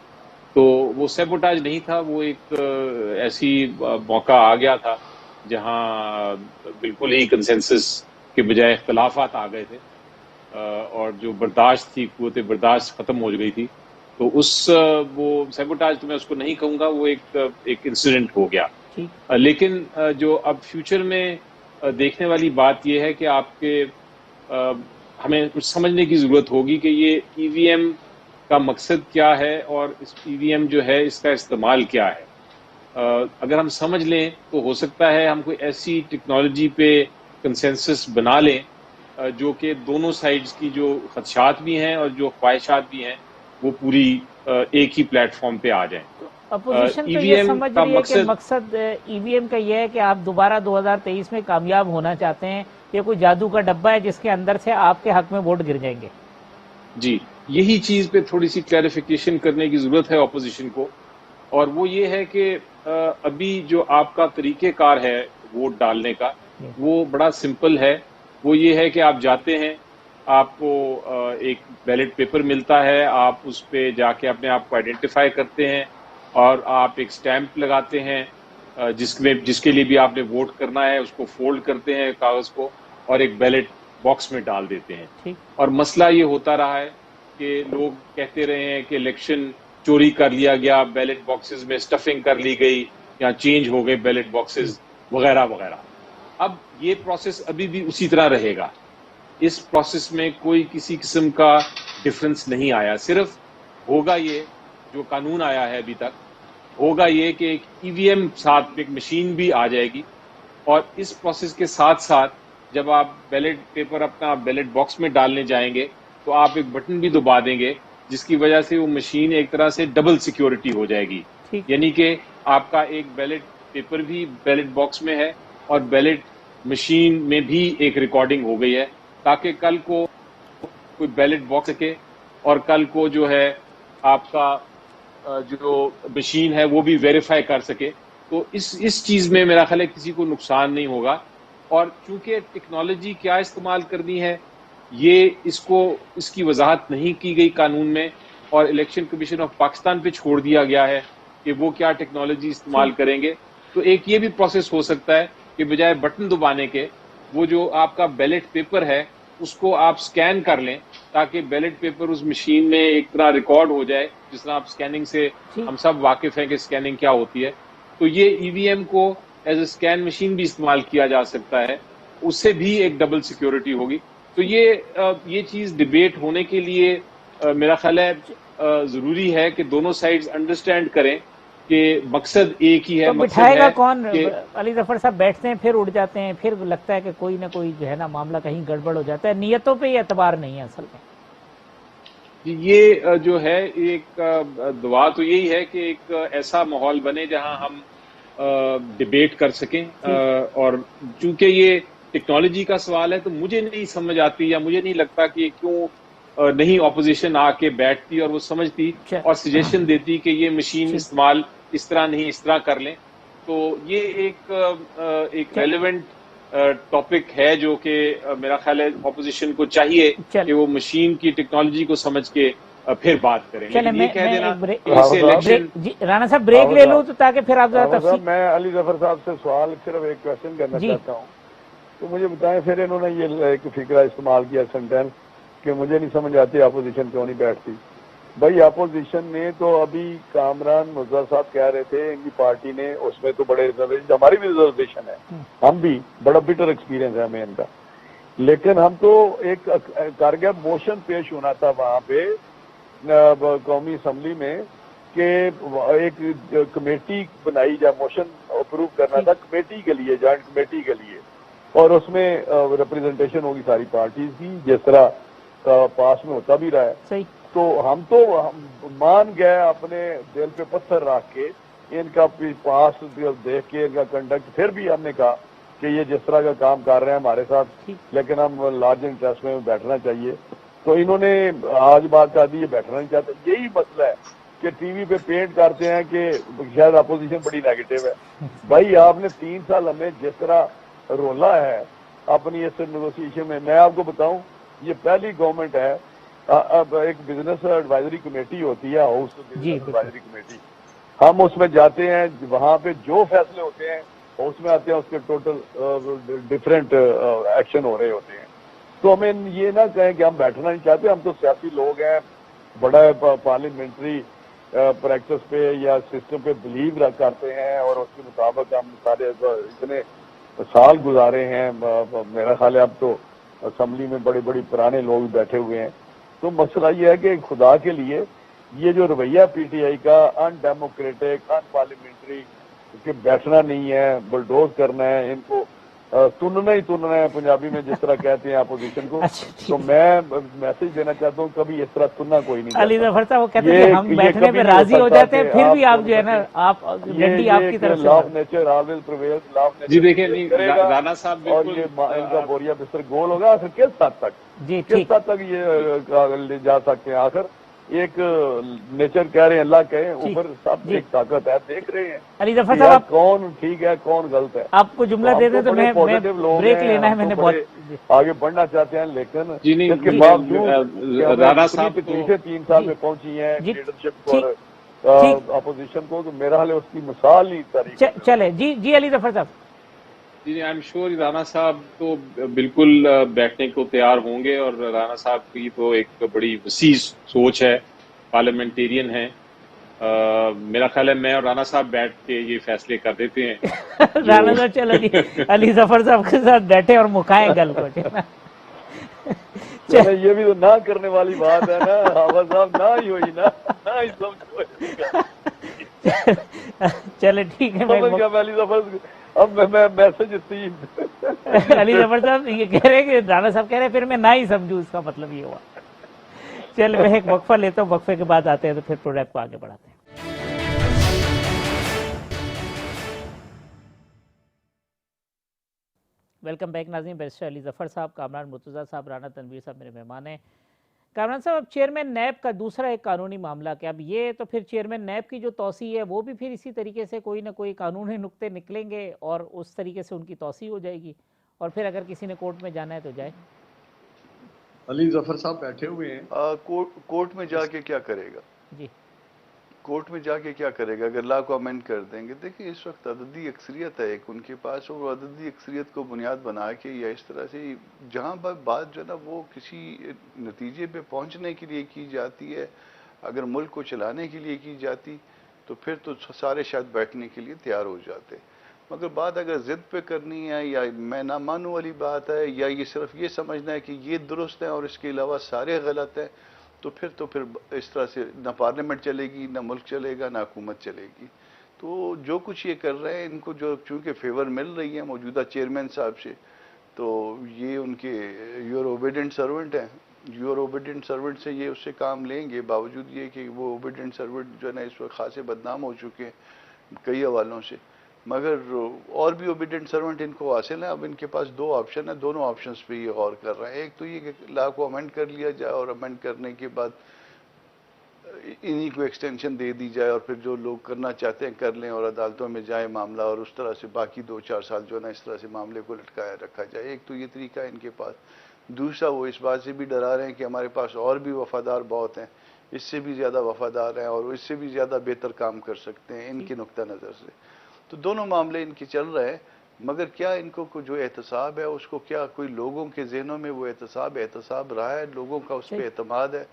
تو وہ سیبوٹاج نہیں تھا، وہ ایک ایسی موقع آ گیا تھا جہاں بالکل ہی کنسنسس کے بجائے اختلافات آ گئے تھے اور جو برداشت تھی، قوت برداشت ختم ہو گئی تھی. تو وہ سیبوٹاج تو میں اس کو نہیں کہوں گا، وہ ایک انسیڈنٹ ہو گیا. لیکن جو اب فیوچر میں دیکھنے والی بات یہ ہے کہ ہمیں کچھ سمجھنے کی ضرورت ہوگی کہ یہ ای وی ایم کا مقصد کیا ہے اور اس ای وی ایم جو ہے اس کا استعمال کیا ہے. اگر ہم سمجھ لیں تو ہو سکتا ہے ہم کوئی ایسی ٹیکنالوجی پہ کنسنسس بنا لیں جو کہ دونوں سائڈز کی جو خدشات بھی ہیں اور جو خواہشات بھی ہیں وہ پوری ایک ہی پلیٹ فارم پہ آ جائیں. اپوزیشن تو یہ سمجھ رہی ہے کہ مقصد ای وی ایم کا یہ ہے کہ آپ دوبارہ 2023 میں کامیاب ہونا چاہتے ہیں. یہ کوئی جادو کا ڈبہ ہے جس کے اندر سے آپ کے حق میں ووٹ گر جائیں گے. جی، یہی چیز پہ تھوڑی سی کلیریفیکیشن کرنے کی ضرورت ہے اپوزیشن کو. اور وہ یہ ہے کہ ابھی جو آپ کا طریقہ کار ہے ووٹ ڈالنے کا وہ بڑا سمپل ہے. وہ یہ ہے کہ آپ جاتے ہیں، آپ کو ایک بیلٹ پیپر ملتا ہے, آپ اس پہ جا کے اپنے آپ کو آئیڈینٹیفائی کرتے ہیں اور آپ ایک سٹیمپ لگاتے ہیں جس کے لیے بھی آپ نے ووٹ کرنا ہے, اس کو فولڈ کرتے ہیں کاغذ کو اور ایک بیلٹ باکس میں ڈال دیتے ہیں. اور مسئلہ یہ ہوتا رہا ہے کہ لوگ کہتے رہے ہیں کہ الیکشن چوری کر لیا گیا, بیلٹ باکسز میں اسٹفنگ کر لی گئی یا چینج ہو گئے بیلٹ باکسز وغیرہ وغیرہ. اب یہ پروسیس ابھی بھی اسی طرح رہے گا, اس پروسیس میں کوئی کسی قسم کا ڈفرنس نہیں آیا. صرف ہوگا یہ جو قانون آیا ہے ابھی تک, ہوگا یہ کہ ایک ای وی ایم ساتھ ایک مشین بھی آ جائے گی, اور اس پروسیس کے ساتھ ساتھ جب آپ بیلٹ پیپر اپنا بیلٹ باکس میں ڈالنے جائیں گے تو آپ ایک بٹن بھی دبا دیں گے, جس کی وجہ سے وہ مشین ایک طرح سے ڈبل سیکیورٹی ہو جائے گی. یعنی کہ آپ کا ایک بیلٹ پیپر بھی بیلٹ باکس میں ہے اور بیلٹ مشین میں بھی ایک ریکارڈنگ ہو گئی ہے, تاکہ کل کو کوئی بیلٹ باکس سکے اور کل کو جو ہے آپ کا جو مشین ہے وہ بھی ویریفائی کر سکے. تو اس چیز میں میرا خیال ہے کسی کو نقصان نہیں ہوگا. اور چونکہ ٹیکنالوجی کیا استعمال کرنی ہے یہ اس کی وضاحت نہیں کی گئی قانون میں, اور الیکشن کمیشن آف پاکستان پہ چھوڑ دیا گیا ہے کہ وہ کیا ٹیکنالوجی استعمال کریں گے. تو ایک یہ بھی پروسیس ہو سکتا ہے کہ بجائے بٹن دبانے کے وہ جو آپ کا بیلٹ پیپر ہے اس کو آپ سکین کر لیں, تاکہ بیلٹ پیپر اس مشین میں ایک طرح ریکارڈ ہو جائے, جس طرح آپ سکیننگ سے ہم سب واقف ہیں کہ سکیننگ کیا ہوتی ہے. تو یہ ای وی ایم کو ایز اے سکین مشین بھی استعمال کیا جا سکتا ہے, اس سے بھی ایک ڈبل سیکیورٹی ہوگی. تو یہ چیز ڈیبیٹ ہونے کے لیے میرا خیال ہے ضروری ہے کہ دونوں سائڈز انڈرسٹینڈ کریں کہ مقصد ایک ہی ہے. تو بٹھائے گا کون؟ علی ظفر صاحب بیٹھتے ہیں پھر اڑ جاتے ہیں, پھر لگتا ہے کہ کوئی نہ کوئی جو ہے نا معاملہ کہیں گڑبڑ ہو جاتا ہے. نیتوں پہ یہ اعتبار نہیں ہے اصل میں. یہ جو ہے ایک دعا تو یہی ہے کہ ایک ایسا ماحول بنے جہاں ہم ڈیبیٹ کر سکیں, اور چونکہ یہ ٹیکنالوجی کا سوال ہے تو مجھے نہیں سمجھ آتی یا مجھے نہیں لگتا کہ کیوں نہیں اپوزیشن آ کے بیٹھتی اور وہ سمجھتی اور سجیشن دیتی کہ یہ مشین استعمال اس طرح نہیں اس طرح کر لیں. تو یہ ایک ریلیونٹ ٹاپک ہے جو کہ میرا خیال ہے اپوزیشن کو چاہیے کہ وہ مشین کی ٹیکنالوجی کو سمجھ کے پھر بات کریں. لیکن یہ کہہ دینا رانا صاحب بریک لے لوں تو تاکہ پھر آپ تفصیل. میں علی ظفر صاحب سے سوال صرف ایک کوشچن کرنا چاہتا ہوں, تو مجھے بتائیں پھر انہوں نے یہ ایک فکرہ استعمال کیا سینٹینس کہ مجھے نہیں سمجھ آتی اپوزیشن کیوں نہیں بیٹھتی. بھائی اپوزیشن نے تو ابھی کامران مظہر صاحب کہہ رہے تھے ان کی پارٹی نے اس میں تو بڑے ریزرویشن, ہماری بھی ریزرویشن ہے, ہم بھی بڑا بیٹر ایکسپیرینس ہے ہمیں ان کا, لیکن ہم تو ایک کارگہ موشن پیش ہونا تھا وہاں پہ قومی اسمبلی میں کہ ایک کمیٹی بنائی جائے, موشن اپروو کرنا تھا کمیٹی کے لیے, جوائنٹ کمیٹی کے لیے, اور اس میں ریپرزنٹیشن ہوگی ساری پارٹیز کی جس طرح پاس میں ہوتا بھی رہا ہے. تو ہم تو مان گئے اپنے دل پہ پتھر رکھ کے ان کا پاس دیکھ کے ان کا کنڈکٹ, پھر بھی ہم نے کہا کہ یہ جس طرح کا کام کر رہے ہیں ہمارے ساتھ, لیکن ہم لارج انٹرسٹ میں بیٹھنا چاہیے. تو انہوں نے آج بات کر دی یہ بیٹھنا نہیں چاہتے. یہی مسئلہ ہے کہ ٹی وی پہ پینٹ کرتے ہیں کہ شاید اپوزیشن بڑی نیگیٹو ہے. بھائی آپ نے 3 سال ہمیں جس طرح رولا ہے اپنی اس نیگوسیشن میں آپ کو بتاؤں یہ پہلی گورنمنٹ ہے, اب ایک بزنس ایڈوائزری کمیٹی ہوتی ہے, ہاؤس بزنس ایڈوائزری کمیٹی, ہم اس میں جاتے ہیں, وہاں پہ جو فیصلے ہوتے ہیں ہاؤس میں آتے ہیں اس کے ٹوٹل ڈفرینٹ ایکشن ہو رہے ہوتے ہیں. تو ہمیں یہ نہ کہیں کہ ہم بیٹھنا نہیں چاہتے, ہم تو سیاسی لوگ ہیں, بڑا پارلیمنٹری پریکٹس پہ یا سسٹم پہ بلیو کرتے ہیں اور اس کے مطابق ہم سارے اتنے سال گزارے ہیں. میرا خیال ہے اب تو اسمبلی میں بڑے بڑے پرانے لوگ بیٹھے ہوئے ہیں. تو مسئلہ یہ ہے کہ خدا کے لیے یہ جو رویہ پی ٹی آئی کا ان ڈیموکریٹک, ان پارلیمنٹری, کہ بیٹھنا نہیں ہے, بلڈوز کرنا ہے, ان کو تننا ہی تننا ہے پنجابی میں جس طرح کہتے ہیں اپوزیشن کو. تو میں میسج دینا چاہتا ہوں کبھی اس طرح تننا کوئی نہیں. علی ظفر صاحب وہ کہتے ہیں ہم بیٹھنے پہ راضی ہو جاتے ہیں, پھر بھی آپ جو ہے نا آپ ڈنڈی آپ کی طرف سے law of nature always prevails, law of nature. جی دیکھیں رانا صاحب اور یہ ان کا بوریا بستر گول ہوگا آخر کس حد تک, کس حد تک یہ لے جا سکتے ہیں آخر. ایک نیچر کہہ رہے ہیں، اللہ کہے، اوپر سب ایک طاقت ہے، دیکھ رہے ہیں علی ظفر صاحب کون ٹھیک ہے کون غلط ہے. آپ کو جملہ دے دیں تو میں بریک لینا ہے، میں نے بہت آگے بڑھنا چاہتے ہیں، لیکن جی نہیں، اس کے باوجود رانا صاحب تکلیفیں 3 سال میں پہنچی ہیں لیڈرشپ کو اور اپوزیشن کو، تو میرا حال ہے اس کی مثال ہی تاریخ. چلے جی علی ظفر صاحب. جی آئی ایم شیور رانا صاحب تو بالکل بیٹھنے کو تیار ہوں گے، اور رانا صاحب کی تو ایک بڑی وسیع سوچ ہے، پارلیمنٹیرین ہے. میرا خیال ہے میں اور رانا صاحب بیٹھ کے یہ فیصلے کر دیتے ہیں. رانا صاحب چلو جی علی ظفر صاحب کے ساتھ بیٹھے اور مکھائیں گل کو. یہ بھی تو نہ کرنے والی بات ہے نا حافظ صاحب، نہ ہی ہوئی نا، نہ ہی سمجھو. چلے ٹھیک ہے. علی ظفر اب میں میسج تھی علی ظفر صاحب یہ کہہ رہے کہ رانا صاحب کہہ رہے پھر میں نہ ہی سمجھوں، اس کا مطلب یہ ہوا. چل میں ایک وقفہ لیتا ہوں، وقفے کے بعد آتے ہیں تو پھر پروگرام کو آگے بڑھاتے ہیں. ویلکم بیک ناظرین. بیرسٹر علی ظفر صاحب، کامران مرتضیٰ صاحب، رانا تنویر صاحب میرے مہمان ہیں. کامران صاحب، اب چیئرمین نیب کا دوسرا ایک قانونی معاملہ کہ اب یہ تو پھر چیئرمین نیب کی جو توسیع ہے وہ بھی پھر اسی طریقے سے کوئی نہ کوئی قانونی نقطے نکلیں گے اور اس طریقے سے ان کی توسیع ہو جائے گی، اور پھر اگر کسی نے کورٹ میں جانا ہے تو جائے. علی ظفر صاحب بیٹھے ہوئے ہیں. کورٹ میں جا کے کیا کرے گا؟ جی کورٹ میں جا کے کیا کرے گا اگر لا کو امینڈ کر دیں گے؟ دیکھیں اس وقت عددی اکثریت ہے ایک ان کے پاس، اور عددی اکثریت کو بنیاد بنا کے یا اس طرح سے جہاں بات جو ہے نا وہ کسی نتیجے پہ پہنچنے کے لیے کی جاتی ہے، اگر ملک کو چلانے کے لیے کی جاتی تو پھر تو سارے شاید بیٹھنے کے لیے تیار ہو جاتے. مگر بات اگر ضد پہ کرنی ہے یا میں نہ مانوں والی بات ہے، یا یہ صرف یہ سمجھنا ہے کہ یہ درست ہے اور اس کے علاوہ سارے غلط ہیں، تو پھر اس طرح سے نہ پارلیمنٹ چلے گی، نہ ملک چلے گا، نہ حکومت چلے گی. تو جو کچھ یہ کر رہے ہیں ان کو جو چونکہ فیور مل رہی ہے موجودہ چیئرمین صاحب سے، تو یہ ان کے یور اوبیڈینٹ سرونٹ ہیں. یور اوبیڈینٹ سرونٹ سے یہ اس سے کام لیں گے، باوجود یہ کہ وہ اوبیڈینٹ سرونٹ جو ہے نا اس وقت خاصے بدنام ہو چکے ہیں کئی حوالوں سے. مگر اور بھی اوبیڈینٹ سرونٹ ان کو حاصل ہیں. اب ان کے پاس 2 آپشن ہیں، دونوں آپشنز پہ یہ غور کر رہے ہیں. ایک تو یہ کہ لا کو امینڈ کر لیا جائے اور امینڈ کرنے کے بعد انہی کو ایکسٹینشن دے دی جائے اور پھر جو لوگ کرنا چاہتے ہیں کر لیں اور عدالتوں میں جائے معاملہ، اور اس طرح سے باقی 2-4 سال جو ہے نا اس طرح سے معاملے کو لٹکایا رکھا جائے. ایک تو یہ طریقہ ہے ان کے پاس. دوسرا وہ اس بات سے بھی ڈرا رہے ہیں کہ ہمارے پاس اور بھی وفادار بہت ہیں، اس سے بھی زیادہ وفادار ہیں اور اس سے بھی زیادہ بہتر کام کر سکتے ہیں ان کے نقطہ نظر سے. تو دونوں معاملے ان کے چل رہے ہیں. مگر کیا ان کو جو احتساب ہے اس کو کیا کوئی لوگوں کے ذہنوں میں وہ احتساب رہا ہے؟ لوگوں کا اس پہ اعتماد ہے؟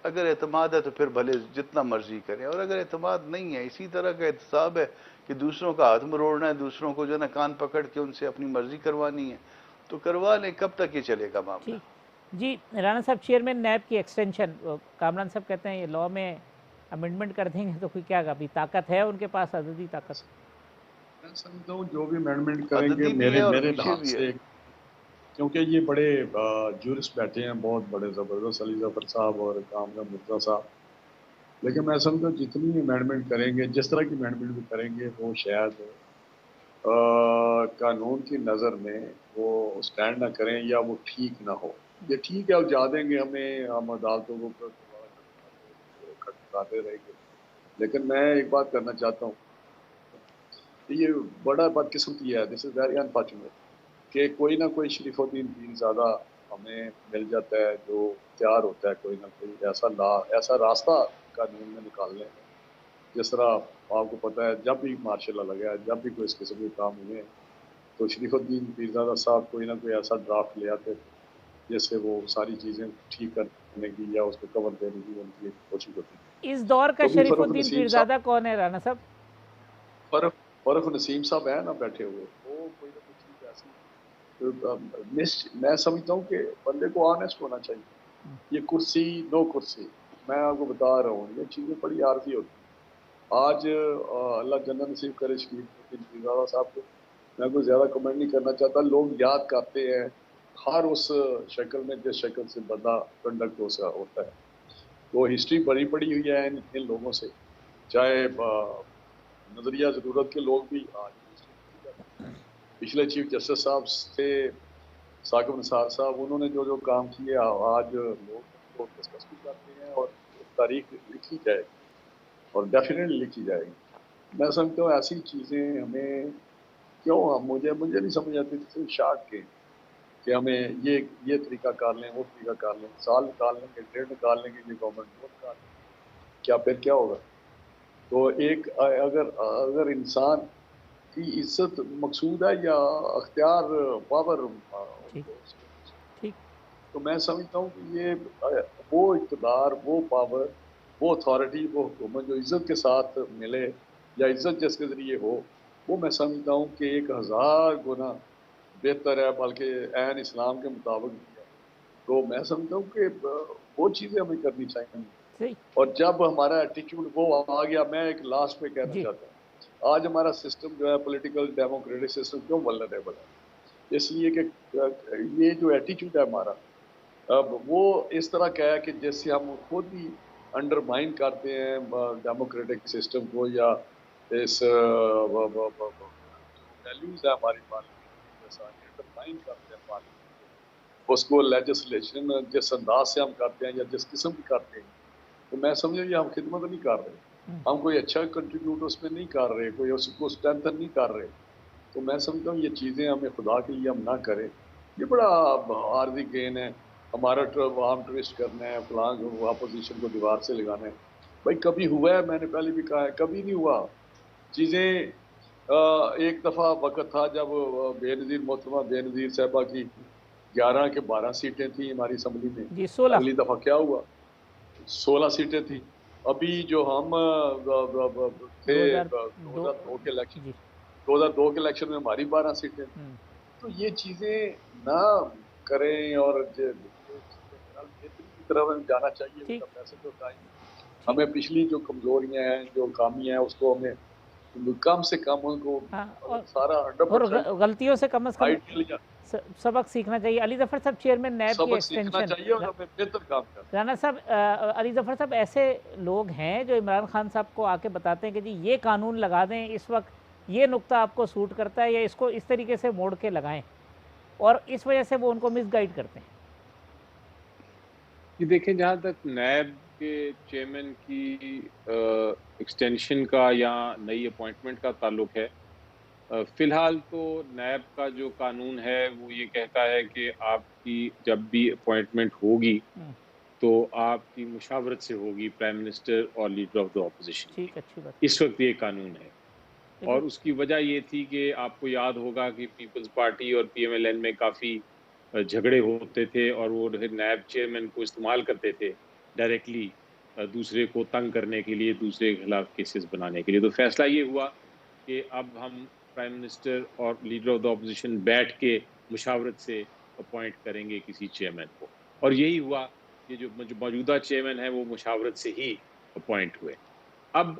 اگر اعتماد ہے تو پھر بھلے جتنا مرضی کریں، اور اگر اعتماد نہیں ہے، اسی طرح کا احتساب ہے کہ دوسروں کا ہاتھ مروڑنا ہے، دوسروں کو جو ہے نا کان پکڑ کے ان سے اپنی مرضی کروانی ہے، تو کروا لیں. کب تک یہ چلے گا معاملہ؟ جی رانا صاحب، چیئرمین نیب کی ایکسٹینشن، کامران صاحب کہتے ہیں یہ لا میں امینڈمنٹ کر دیں گے تو کوئی کیا ابھی طاقت ہے ان کے پاس، عددی طاقت؟ میں سمجھتا ہوں جو بھی امینڈمنٹ کریں گے میرے لحاظ سے، کیونکہ یہ بڑے جورسٹ بیٹھے ہیں بہت بڑے زبردست، علی ظفر صاحب اور کامران مرتضیٰ صاحب، لیکن میں سمجھتا ہوں جتنی امینڈمنٹ کریں گے، جس طرح کی امینڈمنٹ بھی کریں گے، وہ شاید قانون کی نظر میں وہ اسٹینڈ نہ کریں یا وہ ٹھیک نہ ہو. یہ ٹھیک ہے اب جا دیں گے ہمیں، ہم عدالتوں کو کھٹکھٹاتے رہیں گے. لیکن میں ایک بات کرنا چاہتا ہوں، یہ بڑا بدقسمتی ہے، دس از ویری انفارچونیٹ کہ کوئی نہ کوئی شریف الدین پیرزادہ ہمیں مل جاتا ہے جو تیار ہوتا ہے کوئی نہ کوئی ایسا راستہ قانون میں نکالنے میں. جس طرح آپ کو پتہ ہے جب بھی مارشل لا لگا ہے، جب بھی کوئی اس قسم کے کام ہوئے ہیں، تو شریف الدین پیرزادہ صاحب کوئی نہ کوئی ایسا ڈرافٹ لے آتے تھے جس سے وہ ساری چیزیں ٹھیک کرنے کی یا اس کو کور دینے کی ان کی کوشش ہوتی تھی. اس دور کا شریف الدین پیرزادہ کون ہے رانا صاحب؟ فرق نسیم صاحب ہیں نا بیٹھے ہوئے، وہ کوئی نہ کوئی چیز ایسی. میں سمجھتا ہوں کہ بندے کو آنیسٹ ہونا چاہیے. یہ کرسی دو کرسی، میں آپ کو بتا رہا ہوں یہ چیزیں بڑی عارضی ہوتی ہیں. آج اللہ جنت نصیب کرے شریف الدین پیرزادہ صاحب کو، میں کوئی زیادہ کمنٹ نہیں کرنا چاہتا. لوگ یاد کرتے ہیں ہر اس شکل میں جس شکل سے بندہ کنڈکٹ ہوتا ہے. وہ ہسٹری بڑی پڑی ہوئی ہے ان لوگوں سے، چاہے نظریہ ضرورت کے لوگ بھی آج پچھلے چیف جسٹس صاحب تھے ثاقب نثار صاحب، انہوں نے جو کام کیے آج لوگ ان کو ڈسکس بھی کرتے ہیں اور تاریخ لکھی جائے اور ڈیفینیٹلی لکھی جائے گی۔ میں سمجھتا ہوں ایسی چیزیں ہمیں کیوں مجھے نہیں سمجھ آتی تھی شاک کے کہ ہمیں یہ طریقہ کار لیں وہ طریقہ کار لیں، سال نکال لیں گے، ڈیڑھ نکال لیں گے، یہ گورنمنٹ وہ نکال لیں گے، کیا پھر کیا ہوگا؟ تو ایک اگر انسان کی عزت مقصود ہے یا اختیار پاور، تو میں سمجھتا ہوں کہ یہ وہ اقتدار، وہ پاور، وہ اتھارٹی، وہ حکومت جو عزت کے ساتھ ملے یا عزت جس کے ذریعے ہو، وہ میں سمجھتا ہوں کہ 1000 گنا بہتر ہے، بلکہ عین اسلام کے مطابق بھی ہے۔ تو میں سمجھتا ہوں کہ وہ چیزیں ہمیں کرنی چاہیے۔ اور جب ہمارا ایٹیچیوڈ وہ آ گیا، میں ایک لاسٹ پہ کہنا چاہتا ہوں، آج ہمارا سسٹم جو ہے پولیٹیکل ڈیموکریٹک سسٹم کیوں ولنریبل ہے؟ اس لیے کہ یہ جو ایٹیچیوڈ ہے ہمارا، اب وہ اس طرح کا ہے کہ جیسے ہم خود ہی انڈرمائن کرتے ہیں ڈیموکریٹک سسٹم کو، یا اس ویلیوز ہے ہماری پارلیمنٹ کی، انڈرمائن کرتے ہیں پارلیمنٹ کو، اس کو لیجسلیشن جس انداز سے ہم کرتے ہیں یا جس قسم کی کرتے ہیں، تو میں سمجھوں یہ ہم خدمت نہیں کر رہے، ہم کوئی اچھا کنٹریبیوٹ اس میں نہیں کر رہے، کوئی اس کو اسٹرینتھن نہیں کر رہے۔ تو میں سمجھتا ہوں یہ چیزیں ہمیں خدا کے لیے ہم نہ کریں، یہ بڑا عارضی گین ہے، ہمارا عام ٹویسٹ کرنا ہے، فلاں اپوزیشن کو دیوار سے لگانا ہے۔ بھائی کبھی ہوا ہے، میں نے پہلے بھی کہا ہے، کبھی نہیں ہوا چیزیں۔ ایک دفعہ وقت تھا جب بے نظیر محترمہ بے نظیر صاحبہ کی 11 کے 12 سیٹیں تھیں ہماری اسمبلی میں، اگلی دفعہ کیا ہوا؟ 16 سیٹیں تھیں۔ ابھی جو ہم تھے 2002 کے الیکشن، 2002 کے الیکشن میں ہماری 12 سیٹیں تھیں۔ تو یہ چیزیں نہ کریں، اور بہتری کی طرف جانا چاہیے۔ پیسے تو ہمیں پچھلی جو کمزوریاں ہیں، جو خامی ہیں، اس کو ہمیں کم سے کم ان کو سارا 100% غلطیوں سے کم از کم سبق سیکھنا چاہیے۔ علی ظفر صاحب چیئرمین نیب کی ایکسٹینشن، رانا صاحب، علی ظفر صاحب ایسے لوگ ہیں جو عمران خان صاحب کو آ کے بتاتے ہیں کہ جی یہ قانون لگا دیں، اس وقت یہ نقطہ آپ کو سوٹ کرتا ہے، یا اس کو اس طریقے سے موڑ کے لگائیں، اور اس وجہ سے وہ ان کو مس گائیڈ کرتے ہیں۔ یہ دیکھیں، جہاں تک نیب کے چیئرمین کی ایکسٹینشن کا یا نئی اپوائنٹمنٹ کا تعلق ہے، فی الحال تو نیب کا جو قانون ہے وہ یہ کہتا ہے کہ آپ کی جب بھی اپوائنٹمنٹ ہوگی تو آپ کی مشاورت سے ہوگی پرائم منسٹر اور لیڈر آف دا اپوزیشن۔ اس وقت یہ قانون ہے، اور اس کی وجہ یہ تھی کہ آپ کو یاد ہوگا کہ پیپلز پارٹی اور پی ایم ایل این میں کافی جھگڑے ہوتے تھے، اور وہ نیب چیئرمین کو استعمال کرتے تھے ڈائریکٹلی دوسرے کو تنگ کرنے کے لیے، دوسرے کے خلاف کیسز بنانے کے لیے۔ تو فیصلہ یہ ہوا کہ اب ہم پرائم منسٹر اور لیڈر آف دا اپوزیشن بیٹھ کے مشاورت سے اپوائنٹ کریں گے کسی چیئرمین کو، اور یہی ہوا کہ جو موجودہ چیئرمین ہیں وہ مشاورت سے ہی اپوائنٹ ہوئے۔ اب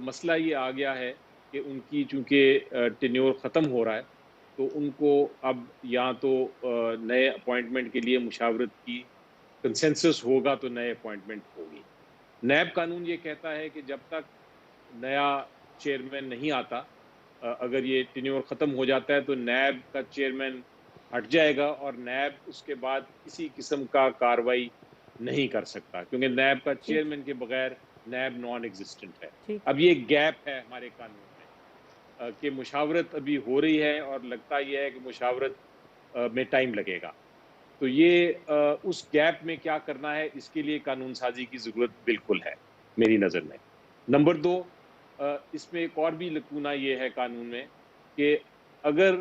مسئلہ یہ آ گیا ہے کہ ان کی چونکہ ٹینیور ختم ہو رہا ہے، تو ان کو اب یا تو نئے اپوائنٹمنٹ کے لیے مشاورت کی کنسنسس ہوگا تو نئے اپوائنٹمنٹ ہوگی۔ نیب قانون یہ کہتا ہے کہ جب تک نیا چیئرمین نہیں آتا، اگر یہ ٹینیور ختم ہو جاتا ہے تو نیب کا چیئرمین ہٹ جائے گا، اور نیب اس کے بعد کسی قسم کا کاروائی نہیں کر سکتا، کیونکہ نیب کا چیئرمین کے بغیر نیب نان ایگزسٹنٹ ہے۔ اب یہ گیپ ہے ہمارے قانون میں کہ مشاورت ابھی ہو رہی ہے، اور لگتا یہ ہے کہ مشاورت میں ٹائم لگے گا۔ تو یہ اس گیپ میں کیا کرنا ہے، اس کے لیے قانون سازی کی ضرورت بالکل ہے میری نظر میں۔ نمبر 2، اس میں ایک اور بھی لکونہ یہ ہے قانون میں کہ اگر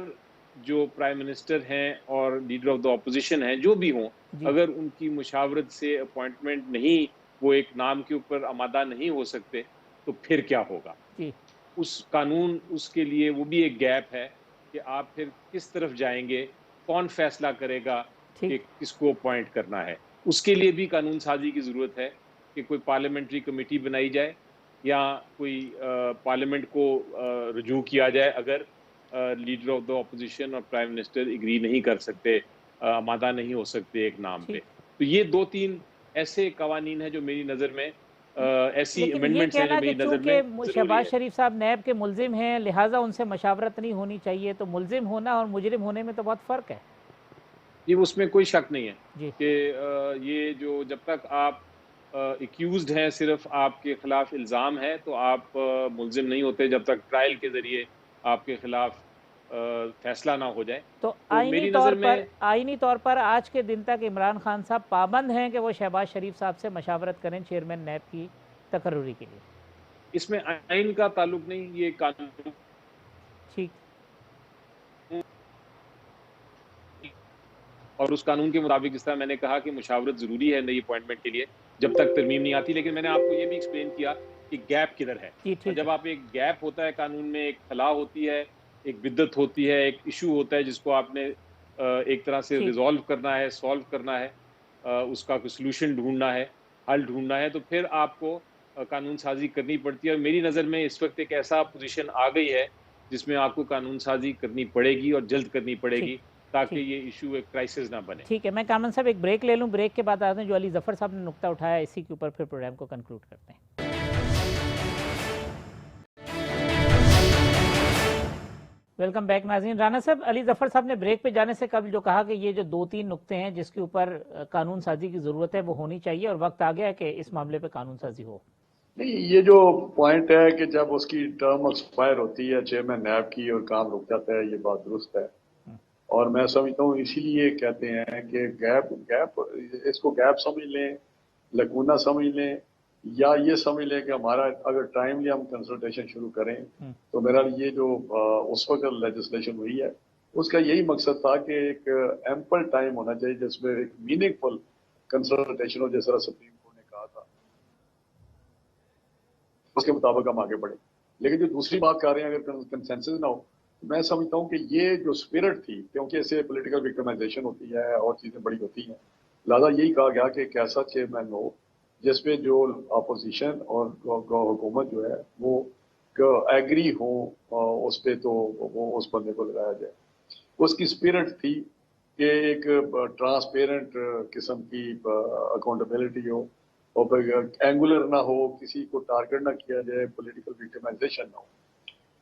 جو پرائم منسٹر ہیں اور لیڈر آف دا اپوزیشن ہیں، جو بھی ہوں، اگر ان کی مشاورت سے اپوائنٹمنٹ نہیں، وہ ایک نام کے اوپر آمادہ نہیں ہو سکتے، تو پھر کیا ہوگا؟ اس قانون اس کے لیے وہ بھی ایک گیپ ہے کہ آپ پھر کس طرف جائیں گے، کون فیصلہ کرے گا کہ کس کو اپوائنٹ کرنا ہے۔ اس کے لیے بھی قانون سازی کی ضرورت ہے کہ کوئی پارلیمنٹری کمیٹی بنائی جائے، یا کوئی پارلیمنٹ کو رجوع کیا جائے اگر لیڈر آف دا اپوزیشن اور پرائم منسٹر ایگری نہیں کر سکتے، آمادہ نہیں ہو سکتے ایک نام پہ۔ تو یہ 2-3 ایسے قوانین ہیں جو میری نظر میں ایسی امینڈمنٹس ہیں جو میری نظر میں ضروری ہے۔ شہباز شریف صاحب نیب کے ملزم ہیں، لہٰذا ان سے مشاورت نہیں ہونی چاہیے، تو ملزم ہونا اور مجرم ہونے میں تو بہت فرق ہے۔ یہ اس میں کوئی شک نہیں ہے کہ یہ جو جب تک آپ ایکیوزڈ ہیں، صرف آپ کے خلاف الزام ہے، تو آپ ملزم نہیں ہوتے جب تک ٹرائل کے ذریعے آپ کے خلاف فیصلہ نہ ہو جائے. تو آئینی طور پر آج کے دن تک عمران خان صاحب پابند ہیں کہ وہ شہباز شریف صاحب سے مشاورت کریں چیئرمین نیب کی تقرری کے لیے؟ اس میں آئین کا تعلق نہیں، یہ قانون. ٹھیک. اور اس قانون کے مطابق جس طرح میں نے کہا کہ مشاورت ضروری ہے نئی اپوائنٹمنٹ کے لیے جب تک ترمیم نہیں آتی، لیکن میں نے آپ کو یہ بھی ایکسپلین کیا کہ گیپ کدھر ہے. اور جب آپ ایک گیپ ہوتا ہے قانون میں، ایک خلا ہوتی ہے، ایک بدعت ہوتی ہے، ایک ایشو ہوتا ہے جس کو آپ نے ایک طرح سے ریزالو کرنا ہے، سالو کرنا ہے، اس کا کوئی سلوشن ڈھونڈنا ہے، حل ڈھونڈنا ہے، تو پھر آپ کو قانون سازی کرنی پڑتی ہے. اور میری نظر میں اس وقت ایک ایسا پوزیشن آ گئی ہے جس میں آپ کو قانون سازی کرنی پڑے گی اور جلد کرنی پڑے گی تاکہ یہ ایشو ایک کرائسس نہ بنے. ٹھیک ہے، میں کامران صاحب ایک بریک لے لوں، بریک کے بعد آتے ہیں جو علی ظفر صاحب نے نقطہ اٹھایا اسی کے اوپر پھر پروگرام کو کنکلوڈ کرتے ہیں. ویلکم بیک ناظرین. رانا صاحب، علی ظفر صاحب نے بریک پہ جانے سے قبل جو کہا کہ یہ جو 2-3 نقطے ہیں جس کے اوپر قانون سازی کی ضرورت ہے وہ ہونی چاہیے اور وقت آ گیا ہے کہ اس معاملے پہ قانون سازی ہو. نہیں، یہ جو پوائنٹ ہے کہ جب اس کی ٹرم ایکسپائر ہوتی ہے چیئرمین نیب کی اور کام رک جاتا ہے، یہ بات درست ہے. اور میں سمجھتا ہوں اسی لیے کہتے ہیں کہ گیپ اس کو گیپ سمجھ لیں، لکونہ سمجھ لیں، یا یہ سمجھ لیں کہ ہمارا اگر ٹائملی ہم کنسلٹیشن شروع کریں تو میرا یہ جو اس وقت لیجسلیشن ہوئی ہے اس کا یہی مقصد تھا کہ ایک ایمپل ٹائم ہونا چاہیے جس میں ایک میننگ فل کنسلٹیشن ہو، جس طرح سپریم کورٹ نے کہا تھا، اس کے مطابق ہم آگے بڑھیں. لیکن جو دوسری بات کر رہے ہیں اگر کنسنسس نہ ہو، میں سمجھتا ہوں کہ یہ جو اسپرٹ تھی، کیونکہ اسے پولیٹیکل وکٹمائزیشن ہوتی ہے اور چیزیں بڑی ہوتی ہیں، لہٰذا یہی کہا گیا کہ ایک ایسا چیئرمین ہو جس میں جو اپوزیشن اور حکومت جو ہے وہ ایگری ہوں اس پہ، تو وہ اس بندے کو لگایا جائے. اس کی اسپرٹ تھی کہ ایک ٹرانسپیرنٹ قسم کی اکاؤنٹیبلٹی ہو اور اینگولر نہ ہو، کسی کو ٹارگٹ نہ کیا جائے، پولیٹیکل وکٹمائزیشن نہ ہو،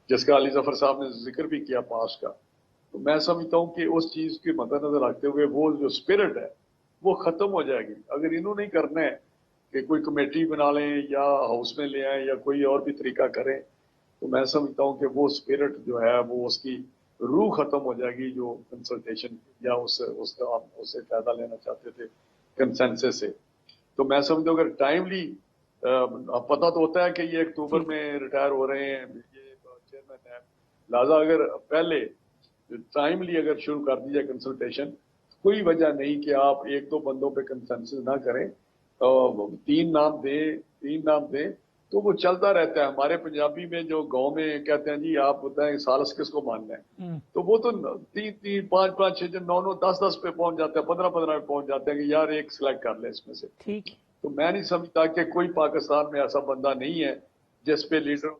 جس کا علی ظفر صاحب نے ذکر بھی کیا پاس کا. تو میں سمجھتا ہوں کہ اس چیز کے مد نظر رکھتے ہوئے وہ جو اسپرٹ ہے وہ ختم ہو جائے گی. اگر انہوں نے کرنا ہے کہ کوئی کمیٹی بنا لیں یا ہاؤس میں لے آئیں یا کوئی اور بھی طریقہ کریں، تو میں سمجھتا ہوں کہ وہ اسپرٹ جو ہے وہ اس کی روح ختم ہو جائے گی جو کنسلٹیشن یا اس کا آپ اسے فائدہ لینا چاہتے تھے کنسنسس سے. تو میں سمجھتا ہوں اگر ٹائملی، پتہ تو ہوتا ہے کہ یہ اکتوبر میں ریٹائر ہو رہے ہیں یہ چیئرمین ہے، لہٰذا اگر پہلے ٹائملی اگر شروع کر دی جائے کنسلٹیشن، کوئی وجہ نہیں کہ آپ 1-2 بندوں پہ کنسنسس نہ کریں، 3 نام دیں تو وہ چلتا رہتا ہے. ہمارے پنجابی میں جو گاؤں میں کہتے ہیں جی آپ بتائیں سالس کس کو ماننا ہے، تو وہ تو 3-3, 5-5, 6, 9, 10 پہ پہنچ جاتے ہیں، 15 پہ پہنچ جاتے ہیں کہ یار ایک سلیکٹ کر لیں اس میں سے. ٹھیک. تو میں نہیں سمجھتا کہ کوئی پاکستان میں ایسا بندہ نہیں ہے جس پہ لیڈر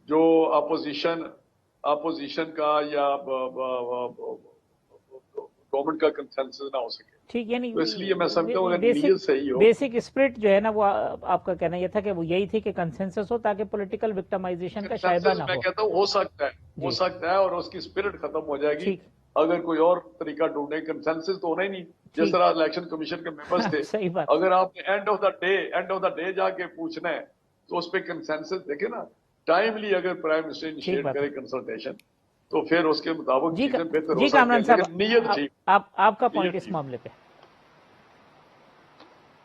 جو اپوزیشن کا یا گورنمنٹ کا کنسنسس نہ ہو سکے. ٹھیک، یعنی تو اس لیے میں سمجھتا ہوں اگر نیت صحیح ہو، بیسک اسپرٹ جو ہے نا وہ آپ کا کہنا یہ تھا کہ وہ یہی تھی کہ کنسنسس ہو تاکہ پولیٹیکل وکٹمائزیشن کا شائبہ نہ ہو. میں کہتا ہوں ہو سکتا ہے اور اس کی اسپرٹ ختم ہو جائے گی اگر کوئی اور طریقہ ڈھونڈے. کنسنسس تو ہونا ہی نہیں، جس طرح الیکشن کمیشن کے ممبرس تھے. صحیح بات. اگر آپ نے اینڈ آف دا ڈے جا کے پوچھنا ہے تو اس پہ کنسنسس دیکھیں نا، ٹائملی اگر پرائم منسٹر انیشیٹ کرے کنسلٹیشن تو پھر اس کے مطابق چیزیں بہتر ہو سکتی ہیں. لیکن نیت ٹھیک. آپ کا پوائنٹ اس معاملے پہ؟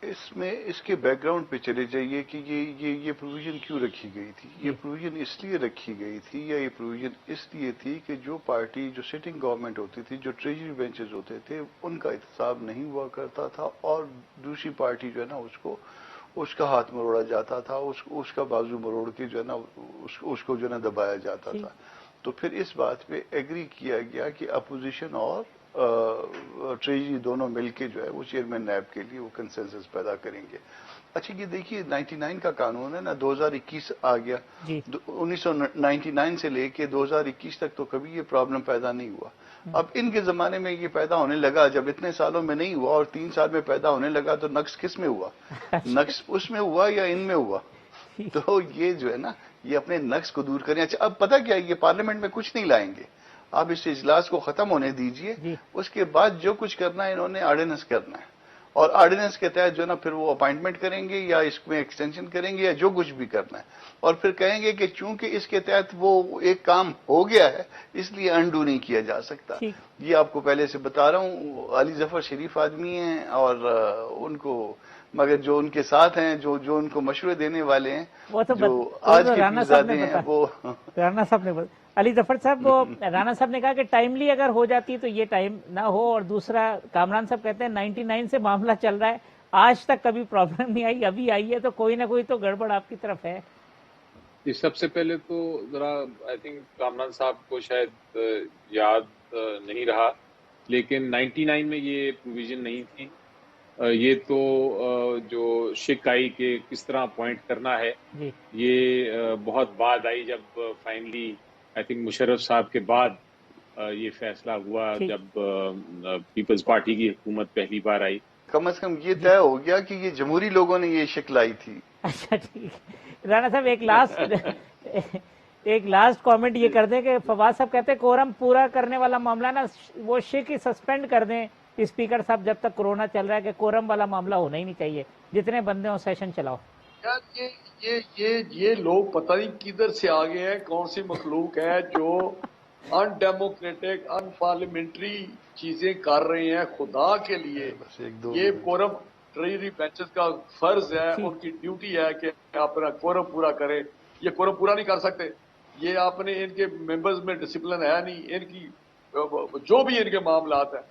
اس کے بیک گراؤنڈ پہ چلے جائیے کہ یہ پروویژن کیوں رکھی گئی تھی. یہ پروویژن اس لیے رکھی گئی تھی یا یہ پروویژن اس لیے تھی کہ جو پارٹی جو سٹنگ گورنمنٹ ہوتی تھی، جو ٹریجری بینچز ہوتے تھے، ان کا احتساب نہیں ہوا کرتا تھا اور دوسری پارٹی جو ہے نا اس کا ہاتھ مروڑا جاتا تھا، اس کا بازو مروڑ کے جو ہے نا اس کو جو ہے نا دبایا جاتا تھا. تو پھر اس بات پہ ایگری کیا گیا کہ اپوزیشن اور ٹریجری دونوں مل کے جو ہے وہ چیئرمین نیب کے لیے وہ کنسنسس پیدا کریں گے. اچھا یہ دیکھیے 99 کا قانون ہے نا، 2021 آ گیا. 1999 سے لے کے 2021 تک تو کبھی یہ پرابلم پیدا نہیں ہوا. اب ان کے زمانے میں یہ پیدا ہونے لگا، جب اتنے سالوں میں نہیں ہوا اور 3 سال میں پیدا ہونے لگا تو نقص کس میں ہوا؟ نقص اس میں ہوا یا ان میں ہوا؟ تو یہ جو ہے نا یہ اپنے نقص کو دور کریں. اچھا اب پتہ کیا، یہ پارلیمنٹ میں کچھ نہیں لائیں گے. آپ اس اجلاس کو ختم ہونے دیجئے، اس کے بعد جو کچھ کرنا ہے انہوں نے آرڈیننس کرنا ہے اور آرڈیننس کے تحت جو ہے نا پھر وہ اپائنٹمنٹ کریں گے یا اس میں ایکسٹینشن کریں گے یا جو کچھ بھی کرنا ہے، اور پھر کہیں گے کہ چونکہ اس کے تحت وہ ایک کام ہو گیا ہے اس لیے انڈو نہیں کیا جا سکتا۔ یہ آپ کو پہلے سے بتا رہا ہوں، علی ظفر شریف آدمی ہیں اور ان کو، مگر جو ان کے ساتھ ہیں، جو ان کو مشورے دینے والے ہیں، جو آج کے پیرزادے ہیں، وہ رانا صاحب نے علی ظفر صاحب، وہ رانا صاحب نے کہا کہ ٹائملی اگر ہو جاتی تو یہ ٹائم نہ ہو، اور دوسرا کامران صاحب کہتے ہیں 99 سے معاملہ چل رہا ہے، آج تک کبھی پرابلم نہیں آئی، ابھی آئی ہے، تو کوئی نہ کوئی تو گڑبڑ آپ کی طرف ہے۔ سب سے پہلے تو ذرا آئی تھنک کامران صاحب کو شاید یاد نہیں رہا، لیکن 99 میں یہ پروویژن نہیں تھی۔ یہ تو جو شک آئی کہ کس طرح اپوائنٹ کرنا ہے، یہ بہت بعد آئی، جب فائنلی آئی تھنک مشرف صاحب کے بعد یہ فیصلہ ہوا، جب پیپلز پارٹی کی حکومت پہلی بار آئی۔ کم از کم یہ طے ہو گیا کہ یہ جمہوری لوگوں نے یہ شک لائی تھی۔ اچھا ٹھیک، رانا صاحب ایک لاسٹ کامنٹ یہ کر دیں کہ فواد صاحب کہتے ہیں کورم پورا کرنے والا معاملہ نا وہ شک ہی سسپینڈ کر دیں اسپیکر صاحب جب تک کورونا چل رہا ہے، کہ کورم والا معاملہ ہونا ہی نہیں چاہیے، جتنے بندے ہوں سیشن چلاؤ۔ یار یہ لوگ پتہ نہیں کدھر سے آگے ہیں، کون سی مخلوق ہے جو ان ڈیموکریٹک ان پارلیمنٹری چیزیں کر رہے ہیں۔ خدا کے لیے یہ کورم ٹریجری بینچز کا فرض ہے، ان کی ڈیوٹی ہے کہ اپنا کورم پورا کرے، یہ کورم پورا نہیں کر سکتے۔ یہ آپ نے ان کے ممبرز میں ڈسپلن ہے نہیں، ان کی جو بھی ان کے معاملات ہیں،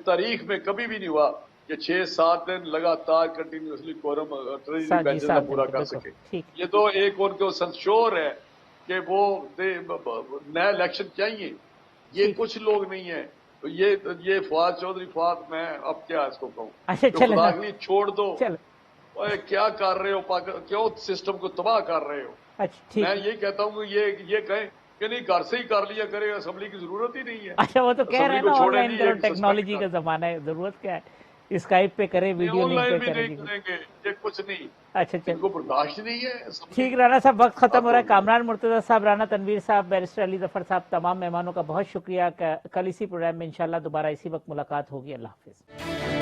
تاریخ میں کبھی بھی نہیں ہوا کہ 6-7 دن لگاتار کنٹینیوسلی کورم ٹریجری بینچز کا پورا کر سکے۔ یہ تو ایک ان کو سنشور ہے کہ وہ نیا الیکشن چاہیے، یہ کچھ لوگ نہیں ہیں۔ تو یہ فواد چودھری، فواد میں اب کیا اس کو کہوں، خدا کے لیے چھوڑ دو، کیا کر رہے ہو، کیوں سسٹم کو تباہ کر رہے ہو۔ میں یہ کہتا ہوں کہ یہ کہیں کہ نہیں گھر سے ہی کر لیا کرے، اسمبلی کی ضرورت ہی نہیں ہے۔ اچھا وہ تو کہہ رہے ہیں نا آن لائن کرو، ٹیکنالوجی کا زمانہ ہے، ضرورت کیا ہے، اسکائپ پہ کرے، ویڈیو لنک پہ کرے۔ کریں گے یہ کچھ نہیں، اچھا ان کو برداشت نہیں ہے۔ ٹھیک، رانا صاحب وقت ختم ہو رہا ہے۔ کامران مرتضی صاحب، رانا تنویر صاحب، بیرسٹر علی ظفر صاحب، تمام مہمانوں کا بہت شکریہ۔ کل اسی پروگرام میں انشاءاللہ دوبارہ اسی وقت ملاقات ہوگی۔ اللہ حافظ۔